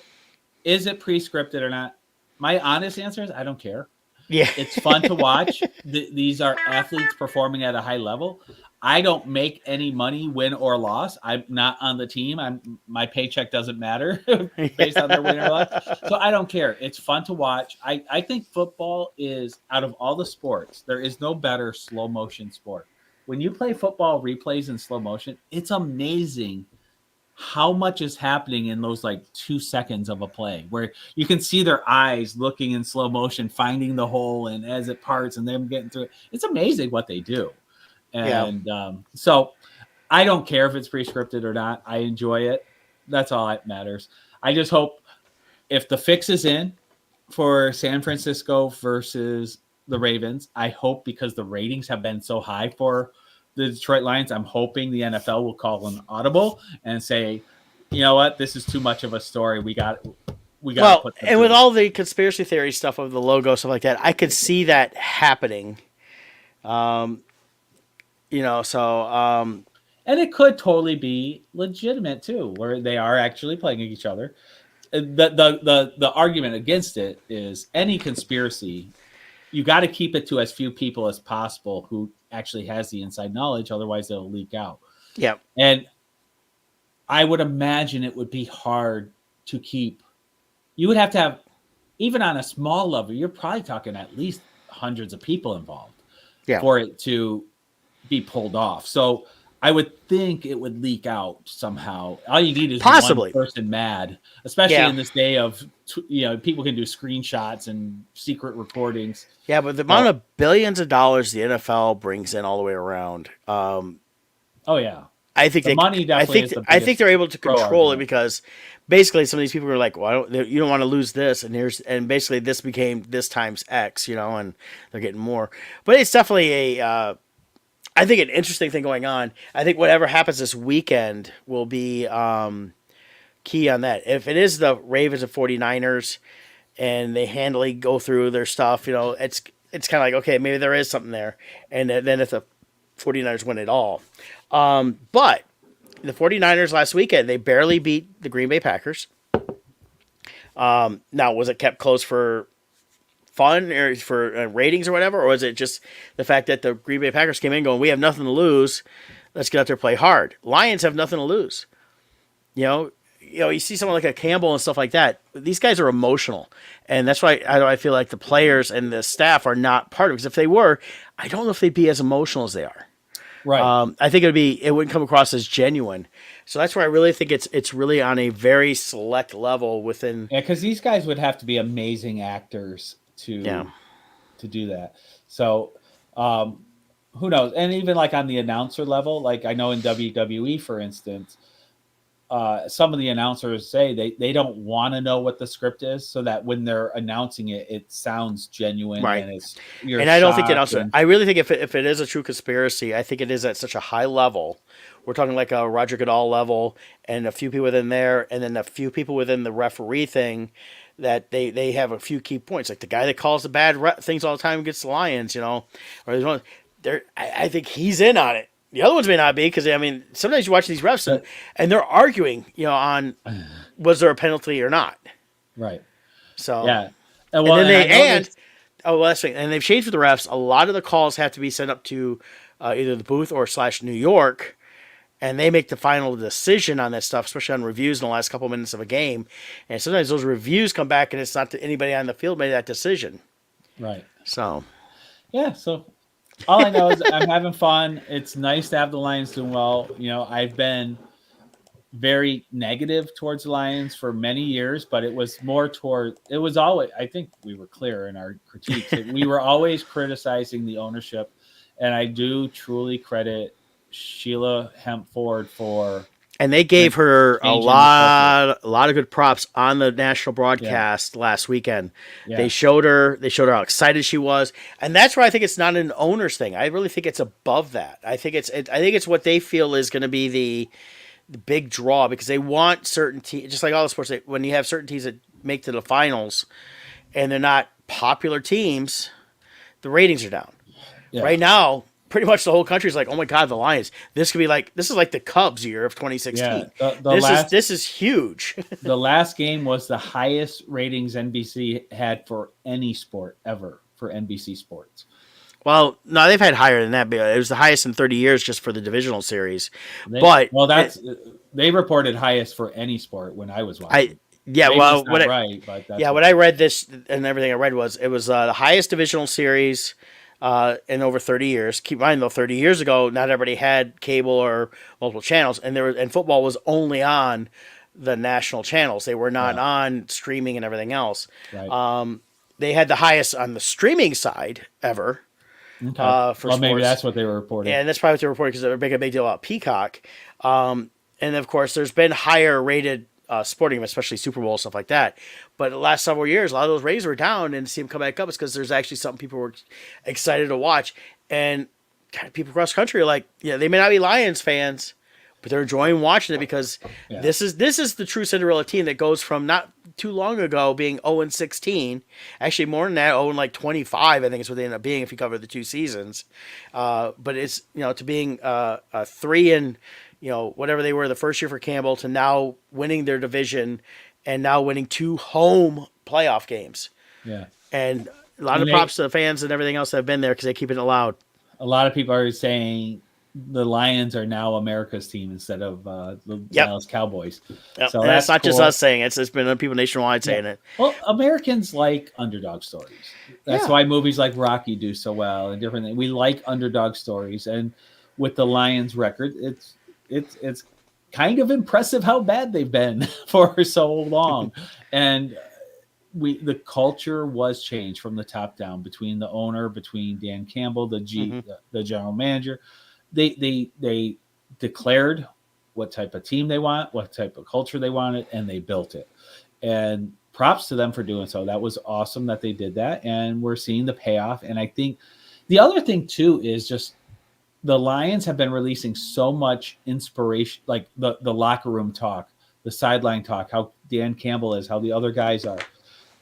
Is it pre-scripted or not? My honest answer is I don't care. Yeah, it's fun to watch. These are athletes performing at a high level. I don't make any money, win or loss. I'm not on the team. My paycheck doesn't matter based on their win or loss. So I don't care. It's fun to watch. I think football is, out of all the sports, there is no better slow motion sport. When you play football replays in slow motion, it's amazing how much is happening in those like 2 seconds of a play where you can see their eyes looking in slow motion, finding the hole, and as it parts and them getting through it. It's amazing what they do. And so I don't care if it's pre-scripted or not. I enjoy it. That's all that matters. I just hope if the fix is in for San Francisco versus the Ravens, I hope because the ratings have been so high for the Detroit Lions, I'm hoping the NFL will call an audible and say, you know what, this is too much of a story. We got Well, put and with all the conspiracy theory stuff of the logo, stuff like that, I could see that happening. And it could totally be legitimate too, where they are actually playing each other. The argument against it is any conspiracy, you got to keep it to as few people as possible who actually has the inside knowledge. Otherwise, it'll leak out. Yeah. And I would imagine it would be hard to keep. You would have to have, even on a small level, you're probably talking at least hundreds of people involved for it to be pulled off. So I would think it would leak out somehow. All you need is possibly one person mad, especially in this day of, people can do screenshots and secret recordings. Yeah, but the amount of billions of dollars the NFL brings in all the way around. I think money definitely I think they're able to control it because basically some of these people are like, well, you don't want to lose this, and basically this became this times X, and they're getting more. But it's definitely I think an interesting thing going on. I think whatever happens this weekend will be key on that. If it is the Ravens and 49ers and they handily go through their stuff, it's kind of like, okay, maybe there is something there. And then if the 49ers win it all. But the 49ers last weekend, they barely beat the Green Bay Packers. Now, was it kept close for fun or for ratings or whatever, or was it just the fact that the Green Bay Packers came in going, we have nothing to lose, let's get out there and play hard? Lions have nothing to lose. You see someone like a Campbell and stuff like that. These guys are emotional, and that's why I feel like the players and the staff are not part of it. Because if they were, I don't know if they'd be as emotional as they are. Right. I think it wouldn't come across as genuine. So that's where I really think it's really on a very select level within. Yeah, because these guys would have to be amazing actors to do that. So who knows? And even like on the announcer level, like I know in WWE, for instance, some of the announcers say they don't want to know what the script is, so that when they're announcing it, it sounds genuine. Right. And I don't think I really think if it is a true conspiracy, I think it is at such a high level. We're talking like a Roger Goodell level and a few people within there, and then a few people within the referee thing, that they have a few key points. Like the guy that calls the bad things all the time against the Lions, or there's one there. I think he's in on it. The other ones may not be, because sometimes you watch these refs and they're arguing, on was there a penalty or not. Right. So yeah. And last thing, and they've changed with the refs. A lot of the calls have to be sent up to either the booth or / New York, and they make the final decision on that stuff, especially on reviews in the last couple of minutes of a game. And sometimes those reviews come back and it's not anybody on the field made that decision. Right. So. Yeah. So all I know is I'm having fun. It's nice to have the Lions doing well. I've been very negative towards the Lions for many years, but it was always, I think we were clear in our critiques. We were always criticizing the ownership. And I do truly credit Sheila Hempford for, and they gave her a lot of good props on the national broadcast last weekend. Yeah. They showed her how excited she was, and that's where I think it's not an owner's thing. I really think it's above that. I think it's what they feel is going to be the big draw, because they want certain teams, just like all the sports. When you have certain teams that make to the finals, and they're not popular teams, the ratings are down. Yeah. Right now, pretty much the whole country is like, oh my God, the Lions. This is like the Cubs year of 2016. Yeah, this is huge. The last game was the highest ratings NBC had for any sport ever for NBC Sports. Well, no, they've had higher than that. But it was the highest in 30 years just for the divisional series. They reported highest for any sport when I was watching. When I read this and everything I read was the highest divisional series in over 30 years. Keep in mind though, 30 years ago, not everybody had cable or multiple channels, and football was only on the national channels. They were not on streaming and everything else. Right. They had the highest on the streaming side ever. Okay. For Well, maybe sports. that's what they were reporting. And that's probably what they reported because they're making a big deal about Peacock. And of course, there's been higher rated sporting, especially Super Bowl stuff like that. But the last several years, a lot of those ratings were down, and to see them come back up is because there's actually something people were excited to watch. And God, people across the country are like, yeah, they may not be Lions fans, but they're enjoying watching it because this is the true Cinderella team that goes from not too long ago being 0-16, actually more than that, 0-25, I think is what they end up being if you cover the 2 seasons. But it's, to being 3 and, whatever they were the first year for Campbell, to now winning their division and now winning 2 home playoff games. Yeah. And a lot of props to the fans and everything else that have been there because they keep it loud. A lot of people are saying the Lions are now America's team instead of the Dallas Cowboys. Yep. So and that's not cool. just us saying it. It's been people nationwide saying it. Well, Americans like underdog stories. That's why movies like Rocky do so well and different things. We like underdog stories. And with the Lions record, it's kind of impressive how bad they've been for so long. And the culture was changed from the top down between the owner, between Dan Campbell, the general manager. They declared what type of team they want, what type of culture they wanted, and they built it. And props to them for doing so. That was awesome that they did that, and we're seeing the payoff. And I think the other thing too is just the Lions have been releasing so much inspiration, like the locker room talk, the sideline talk, how Dan Campbell is, how the other guys are.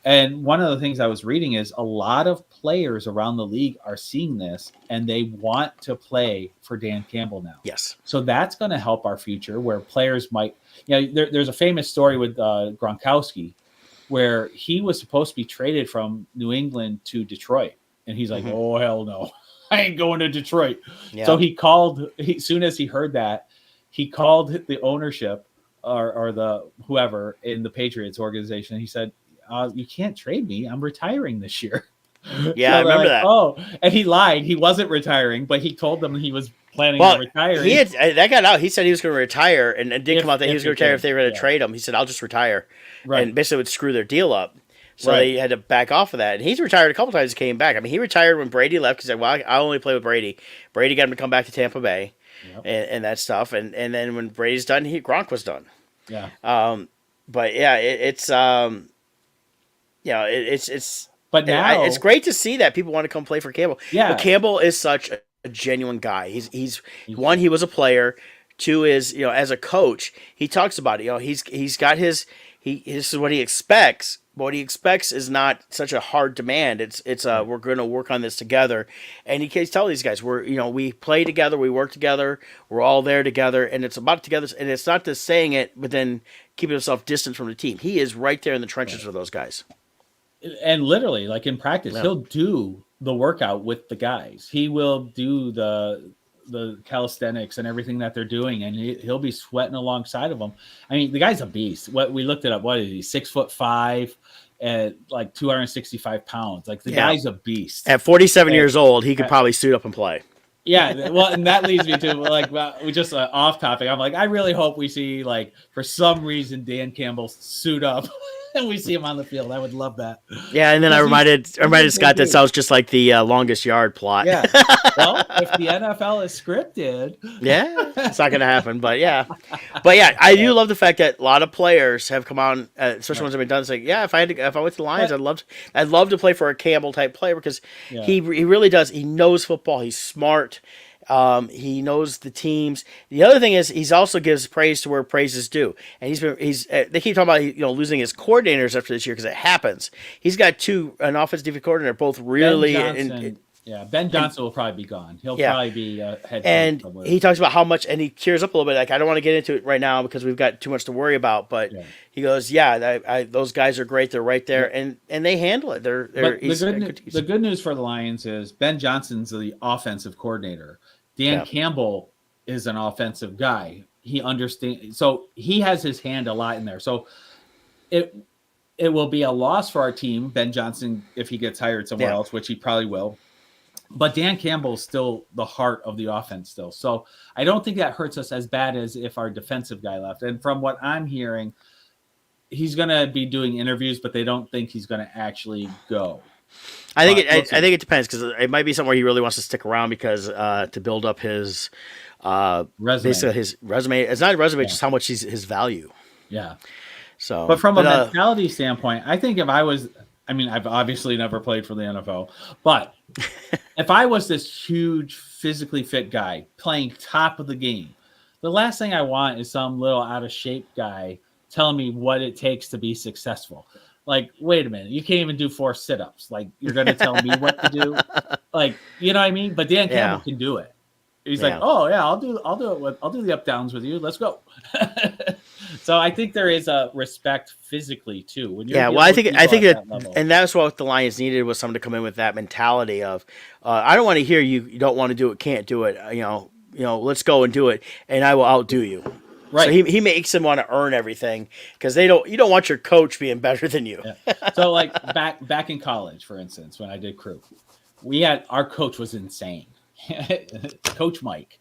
And one of the things I was reading is a lot of players around the league are seeing this and they want to play for Dan Campbell now. Yes. So that's going to help our future where players might, there's a famous story with Gronkowski where he was supposed to be traded from New England to Detroit. And he's like, oh, hell no, I ain't going to Detroit. Yeah. So as soon as he heard that, he called the ownership or the whoever in the Patriots organization. He said, you can't trade me. I'm retiring this year. Yeah, so I remember that. Oh, and he lied. He wasn't retiring, but he told them he was planning on retiring. That got out. He said he was going to retire, and it did come out that he was going to retire if they were going to trade him. He said, I'll just retire. Right. And basically would screw their deal up. So they had to back off of that. And he's retired a couple times and came back. I mean, he retired when Brady left because he said, well, I only play with Brady. Brady got him to come back to Tampa Bay and that stuff. And then when Brady's done, Gronk was done. Yeah. But yeah, it's but now it's great to see that people want to come play for Campbell. Yeah, but Campbell is such a genuine guy. He's one, he was a player. 2 is, as a coach, he talks about it. He's got this is what he expects. But what he expects is not such a hard demand. It's we're going to work on this together. And he's telling these guys we play together, we work together, we're all there together, and it's about together. And it's not just saying it, but then keeping himself distant from the team. He is right there in the trenches with those guys. And literally, like in practice, he'll do the workout with the guys. He will do the calisthenics and everything that they're doing, and he'll be sweating alongside of them. I mean, the guy's a beast. What we looked it up. What is he? 6'5" and like 265 pounds. Like the guy's a beast. At 47 years old, he could probably suit up and play. Yeah, well, and that leads me to we just off topic. I'm like, I really hope we see for some reason Dan Campbell suit up and we see him on the field. I would love that. Yeah, and then I reminded Scott that sounds just like the longest yard plot. Yeah. Well, if the NFL is scripted, it's not going to happen. But yeah, I do love the fact that a lot of players have come on, especially ones that have been done. It's like, if I went to the Lions, I'd love to play for a Campbell type player because he really does. He knows football. He's smart. He knows the teams. The other thing is he's also gives praise to where praise is due. And they keep talking about losing his coordinators after this year because it happens. He's got 2 an offensive defensive coordinator, both really. Ben Johnson will probably be gone. He'll probably be head coach. And somewhere. he talks about how much, and he tears up a little bit. Like, I don't want to get into it right now because we've got too much to worry about. But he goes, those guys are great. They're right there, and they handle it. The good news for the Lions is Ben Johnson's the offensive coordinator. Dan Campbell is an offensive guy. He understands, so he has his hand a lot in there. So it will be a loss for our team, Ben Johnson, if he gets hired somewhere else, which he probably will. But Dan Campbell's still the heart of the offense still. So I don't think that hurts us as bad as if our defensive guy left. And from what I'm hearing, he's going to be doing interviews, but they don't think he's going to actually go. I think it depends, because it might be somewhere he really wants to stick around because to build up his resume. Basically his resume. It's not a resume, just how much his value. Yeah. So, but from a mentality standpoint, I think if I was, I mean, I've obviously never played for the NFL, but if I was this huge physically fit guy playing top of the game, the last thing I want is some little out of shape guy telling me what it takes to be successful. Like, wait a minute, you can't even do 4 sit-ups. Like, you're going to tell me what to do? Like, you know what I mean? But Dan Campbell can do it. He's like, oh yeah, I'll do the up downs with you. Let's go. So I think there is a respect physically too. When you're I think that, and that's what the Lions needed, was someone to come in with that mentality of, I don't want to hear you don't want to do it, can't do it. You know, let's go and do it, and I will outdo you. Right. So he makes them want to earn everything, because you don't want your coach being better than you. Yeah. So like back in college, for instance, when I did crew, our coach was insane. Coach Mike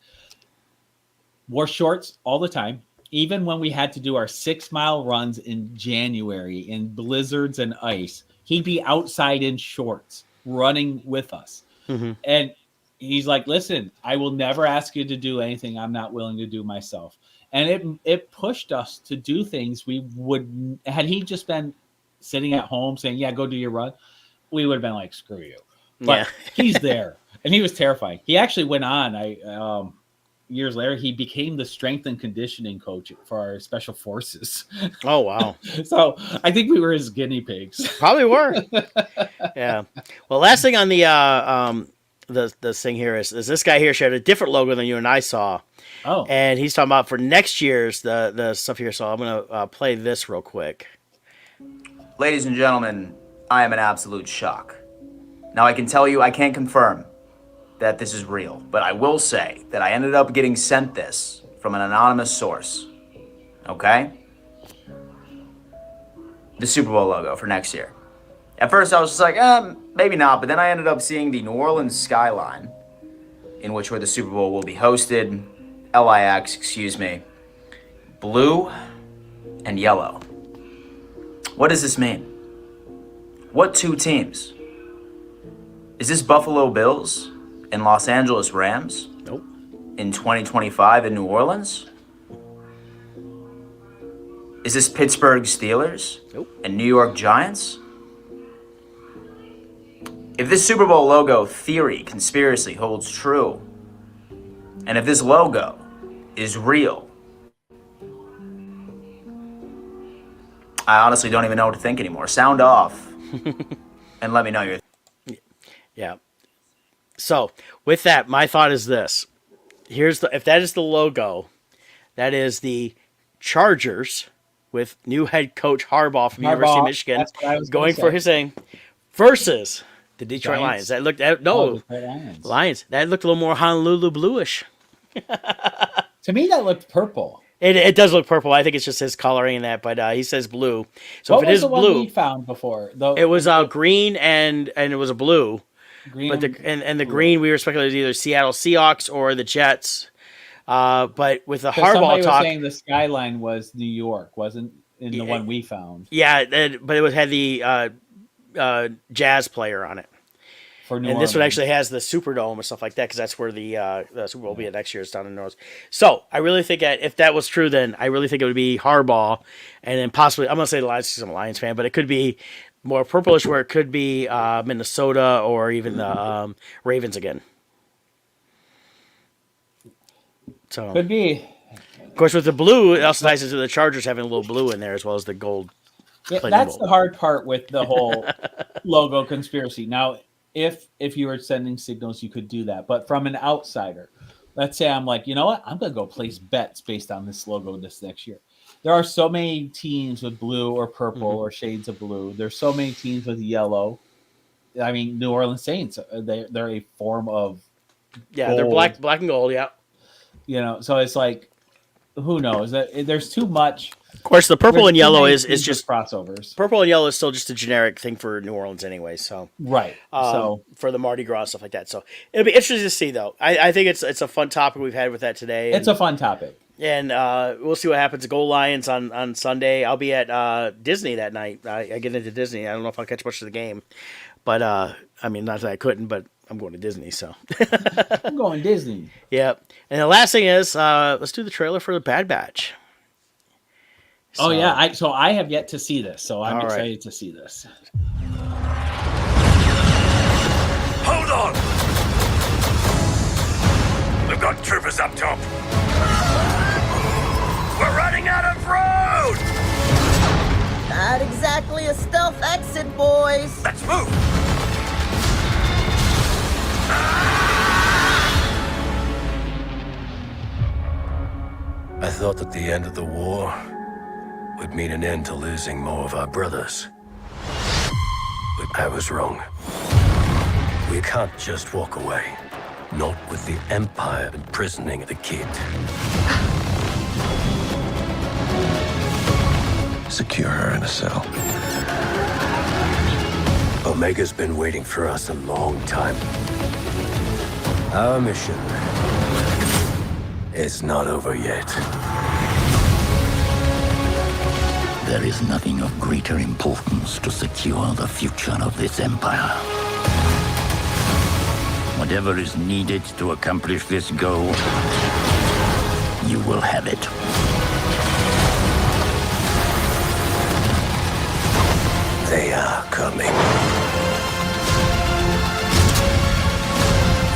wore shorts all the time, even when we had to do our 6-mile runs in January in blizzards and ice. He'd be outside in shorts running with us. Mm-hmm. And he's like, listen, I will never ask you to do anything I'm not willing to do myself. And it pushed us to do things we would, had he just been sitting at home saying, yeah, go do your run, we would have been like, screw you. But he's there. And he was terrifying. He actually went on. Years later, he became the strength and conditioning coach for our special forces. Oh, wow. So I think we were his guinea pigs. Probably were. Yeah. Well, last thing on the thing here is this guy here shared a different logo than you and I saw. Oh. And he's talking about for next year's the stuff here. So I'm going to play this real quick. Ladies and gentlemen, I am in absolute shock. Now, I can tell you, I can't confirm that this is real, but I will say that I ended up getting sent this from an anonymous source. Okay? The Super Bowl logo for next year. At first, I was just like, maybe not, but then I ended up seeing the New Orleans skyline, in which where the Super Bowl will be hosted, blue and yellow. What does this mean? What 2 teams? Is this Buffalo Bills and Los Angeles Rams? Nope. In 2025 in New Orleans? Is this Pittsburgh Steelers? Nope. And New York Giants? If this Super Bowl logo theory conspiracy holds true, and if this logo is real, I honestly don't even know what to think anymore. Sound off and let me know your. Yeah. So with that, my thought is this: if that is the logo, that is the Chargers with new head coach Harbaugh from University of Michigan going for his thing versus the Detroit Lions. That looked Lions. That looked a little more Honolulu bluish. To me, that looked purple. It does look purple. I think it's just his coloring in that, but he says blue. So what if it is the blue, one we found before? It was green and it was a blue. Green, but the green we were speculating either Seattle Seahawks or the Jets. But with the Harbaugh talk, was saying the skyline was New York, wasn't in the one we found. Yeah, but it had the Jazz player on it. For New and Orleans. This one actually has the Superdome and stuff like that, because that's where the Super Bowl will be next year. It's down in New Orleans. So I really think that if that was true, then I really think it would be Harbaugh, and then possibly I'm gonna say the Lions because I'm a Lions fan, but it could be more purplish, where it could be Minnesota or even the Ravens again. So could be. Of course, with the blue, it also ties into the Chargers having a little blue in there as well as the gold. Yeah, that's the hard part with the whole logo conspiracy. Now, if you were sending signals, you could do that. But from an outsider, let's say I'm like, you know what? I'm going to go place bets based on this logo this next year. There are so many teams with blue or purple or shades of blue. There's so many teams with yellow. I mean, New Orleans Saints, they're a form of gold. They're black and gold, yeah. You know, so it's like, who knows? There's too much. Of course, the purple There's and too yellow many is scenes with just crossovers. purple and yellow is still just a generic thing for New Orleans anyway. So Right. So for the Mardi Gras stuff like that. So it'll be interesting to see though. I think it's a fun topic we've had with that today. it's a fun topic. And we'll see what happens. Go Lions on Sunday. I'll be at Disney that night. I get into Disney. I don't know if I'll catch much of the game, but I mean, not that I couldn't, but I'm going to Disney. So I'm going Disney. yeah. And the last thing is, let's do the trailer for the Bad Batch. Oh So- yeah, I have yet to see this, so I'm All right. excited to see this. Hold on! We've got troopers up top. We're running out of road! Not exactly a stealth exit, boys. Let's move! I thought that the end of the war would mean an end to losing more of our brothers. But I was wrong. We can't just walk away. Not with the Empire imprisoning the kid. Secure her in a cell. Omega's been waiting for us a long time. Our mission is not over yet. There is nothing of greater importance to secure the future of this empire. Whatever is needed to accomplish this goal, you will have it. They are coming.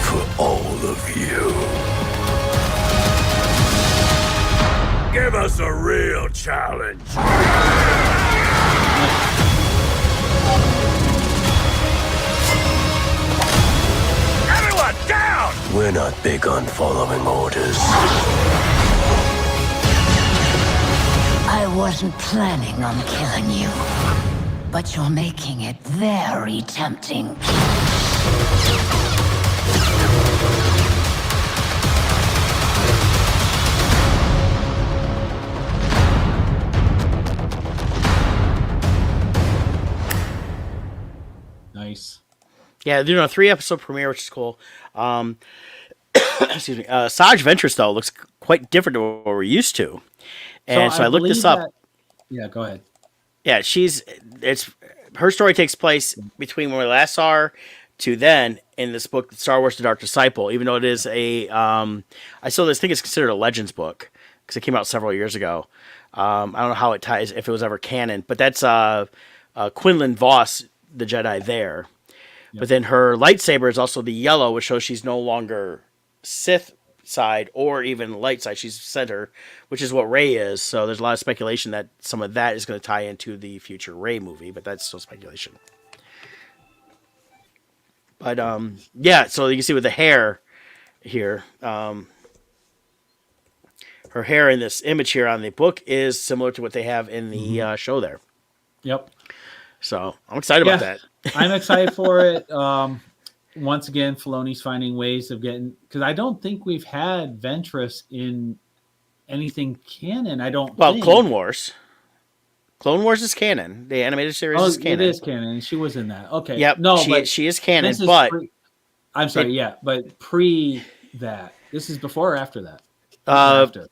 For all of you. Give us a real challenge. Everyone down! We're not big on following orders. I wasn't planning on killing you, but you're making it very tempting. Nice. Yeah, they're doing a 3-episode premiere, which is cool. Excuse me. Saj Ventress though looks quite different to what we're used to, and so I looked this up. Yeah, go ahead. Yeah, her story takes place between when we last saw her to then in this book, Star Wars: The Dark Disciple. Even though it is I still think it's considered a Legends book because it came out several years ago. I don't know how it ties, if it was ever canon, but that's Quinlan Voss, the Jedi there. Yep. But then her lightsaber is also the yellow, which shows she's no longer Sith side or even light side. She's center, which is what Rey is. So there's a lot of speculation that some of that is going to tie into the future Rey movie, but that's still speculation. But yeah, so you can see with the hair here, her hair in this image here on the book is similar to what they have in the show there. Yep. So I'm excited about that. I'm excited for it. Once again, Filoni's finding ways of getting, because I don't think we've had Ventress in anything canon. I don't. Well, think. Clone Wars. Clone Wars is canon. The animated series is canon. It is canon. She was in that. Okay. Yep. No, she is canon, but I'm sorry. But pre that, this is before or after that? After.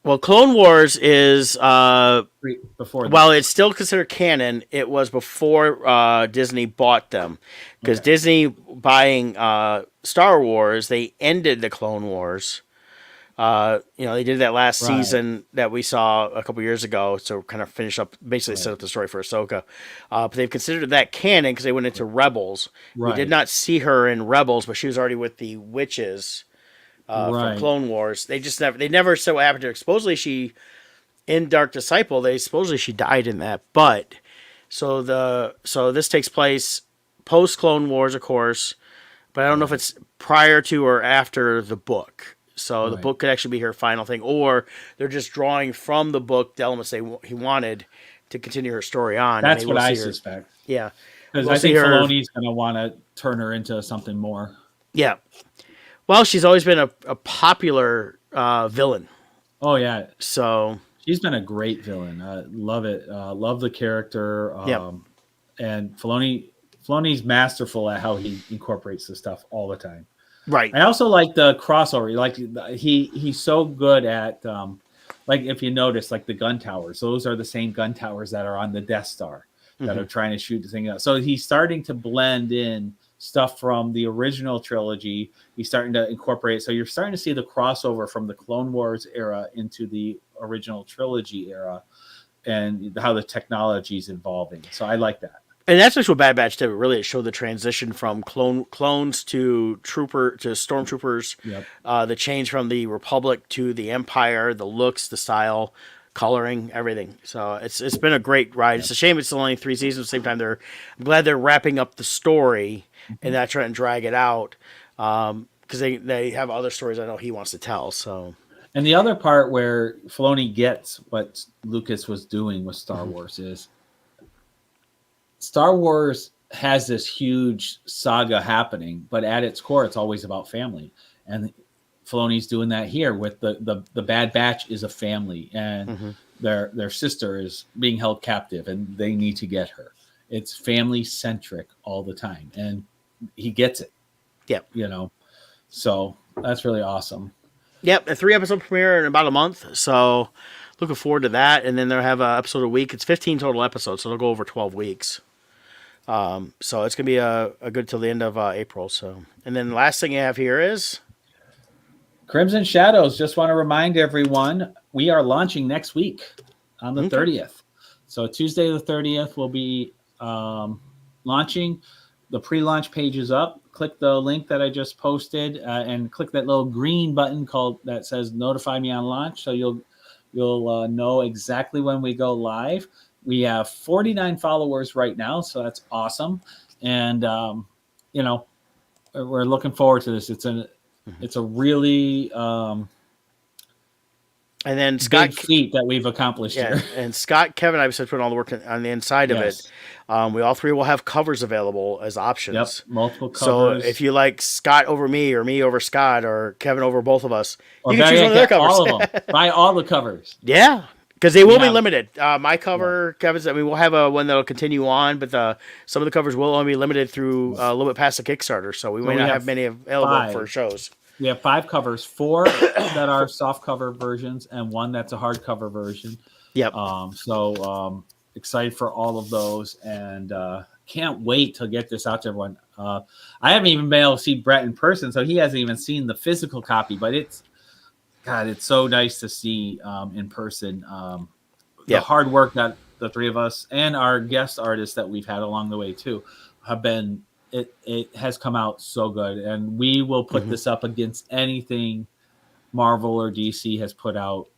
Well, Clone Wars is before. While it's still considered canon, it was before Disney bought them, because Disney buying Star Wars, they ended the Clone Wars. They did that last season that we saw a couple years ago, so kind of finish up, basically set up the story for Ahsoka. But they've considered that canon because they went into Rebels. Right. We did not see her in Rebels, but she was already with the witches. From Clone Wars, they never said what happened to her. Supposedly she, in Dark Disciple, supposedly she died in that. But so this takes place post Clone Wars, of course, but I don't know if it's prior to or after the book. So the book could actually be her final thing, or they're just drawing from the book the elements he wanted to continue her story on. That's what I suspect. Yeah, because I think Filoni's going to want to turn her into something more. Yeah. Well, she's always been a popular villain. Oh yeah. So She's been a great villain. Love it. Love the character. And Filoni's masterful at how he incorporates the stuff all the time. Right. I also like the crossover. Like he's so good at like if you notice, like the gun towers. Those are the same gun towers that are on the Death Star that are trying to shoot the thing out. So he's starting to blend in stuff from the original trilogy. He's starting to incorporate. So you're starting to see the crossover from the Clone Wars era into the original trilogy era, and how the technology is evolving. So I like that. And that's just what Bad Batch did. Really, it showed the transition from clones to stormtroopers. Yep. The change from the Republic to the Empire, the looks, the style, coloring, everything. So it's been a great ride. It's a shame it's only 3 seasons. At the same time, I'm glad they're wrapping up the story and not trying to drag it out, because they have other stories I know he wants to tell. So. And the other part where Filoni gets what Lucas was doing with Star Wars is Star Wars has this huge saga happening, but at its core, it's always about family. And Filoni's doing that here with the Bad Batch is a family, and their sister is being held captive, and they need to get her. It's family centric all the time, and he gets it. Yep. So that's really awesome. Yep, a 3-episode premiere in about a month, so looking forward to that. And then they'll have an episode a week. It's 15 total episodes, so they'll go over 12 weeks. So it's gonna be a good till the end of April. So, and then the last thing I have here is Crimson Shadows. Just want to remind everyone we are launching next week on the 30th. So Tuesday the 30th will be launching. The pre-launch page is up. Click the link that I just posted and click that little green button that says "Notify me on launch," so you'll know exactly when we go live. We have 49 followers right now, so that's awesome. And we're looking forward to this. It's a really and then big feat that we've accomplished here. And Scott, Kevin, I've said put all the work on the inside of it. We all three will have covers available as options. Yep, multiple covers. So if you like Scott over me, or me over Scott, or Kevin over both of us, or you can choose one of their covers. All of them. Buy all the covers. Yeah. Because they will be limited. My cover, Kevin's, we'll have one that'll continue on, but some of the covers will only be limited through a little bit past the Kickstarter, so we may not have many available for shows. We have 5 covers, 4 that are soft cover versions, and 1 that's a hardcover version. Yep. So excited for all of those, and can't wait to get this out to everyone. I haven't even been able to see Brett in person, so he hasn't even seen the physical copy, but it's so nice to see in person the hard work that the 3 of us and our guest artists that we've had along the way too have been. It has come out so good, and we will put this up against anything Marvel or DC has put out.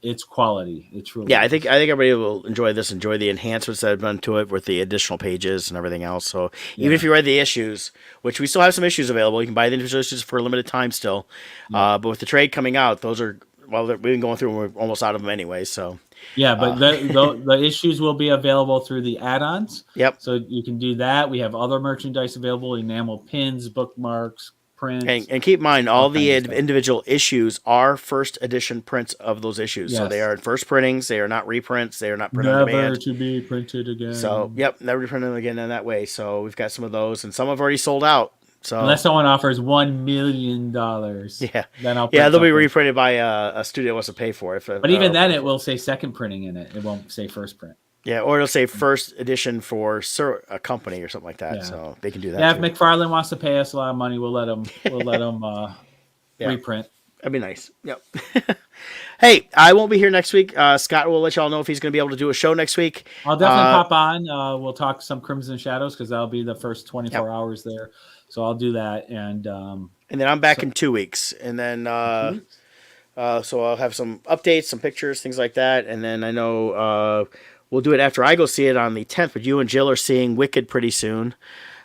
It's quality. It's really I think everybody will enjoy this. Enjoy the enhancements that have done to it with the additional pages and everything else. So even if you read the issues, which we still have some issues available, you can buy the individual issues for a limited time still. But with the trade coming out, those are we've been going through and we're almost out of them anyway. So but the issues will be available through the add-ons. Yep. So you can do that. We have other merchandise available: enamel pins, bookmarks, prints. And keep in mind, all the individual issues are first edition prints of those issues. Yes. So they are first printings. They are not reprints. They are not printed on Never demand. to be printed again. So never to print them again in that way. So we've got some of those, and some have already sold out. So unless someone offers $1 million, then I'll print they'll be something. reprinted by a studio that wants to pay for it. But even then, it will say second printing in it. It won't say first print. Yeah, or it'll say first edition for a company or something like that. Yeah. So they can do that. Yeah, too. if McFarlane wants to pay us a lot of money, we'll let him. Reprint. That'd be nice. Yep. Hey, I won't be here next week. Scott will let y'all know if he's going to be able to do a show next week. I'll definitely pop on. We'll talk some Crimson Shadows because that'll be the first 24 hours there. So I'll do that, and then I'm back in 2 weeks, and then so I'll have some updates, some pictures, things like that, and then I know we'll do it after I go see it on the 10th. But you and Jill are seeing Wicked pretty soon.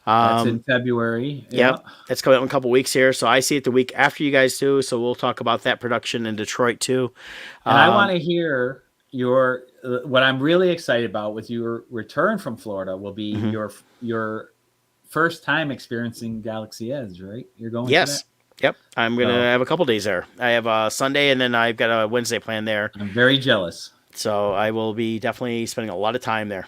That's in February. Yep, that's coming up in a couple weeks here. So I see it the week after you guys do. So we'll talk about that production in Detroit too. And I want to hear what I'm really excited about with your return from Florida will be your first time experiencing Galaxy Edge, right? You're going. Yes. Yep, I'm gonna have a couple days there. I have a Sunday, and then I've got a Wednesday planned there. I'm very jealous. So I will be definitely spending a lot of time there.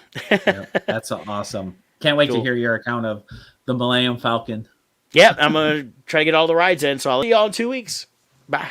That's awesome. Can't wait to hear your account of the Millennium Falcon. Yeah, I'm gonna try to get all the rides in. So I'll see y'all in 2 weeks. Bye.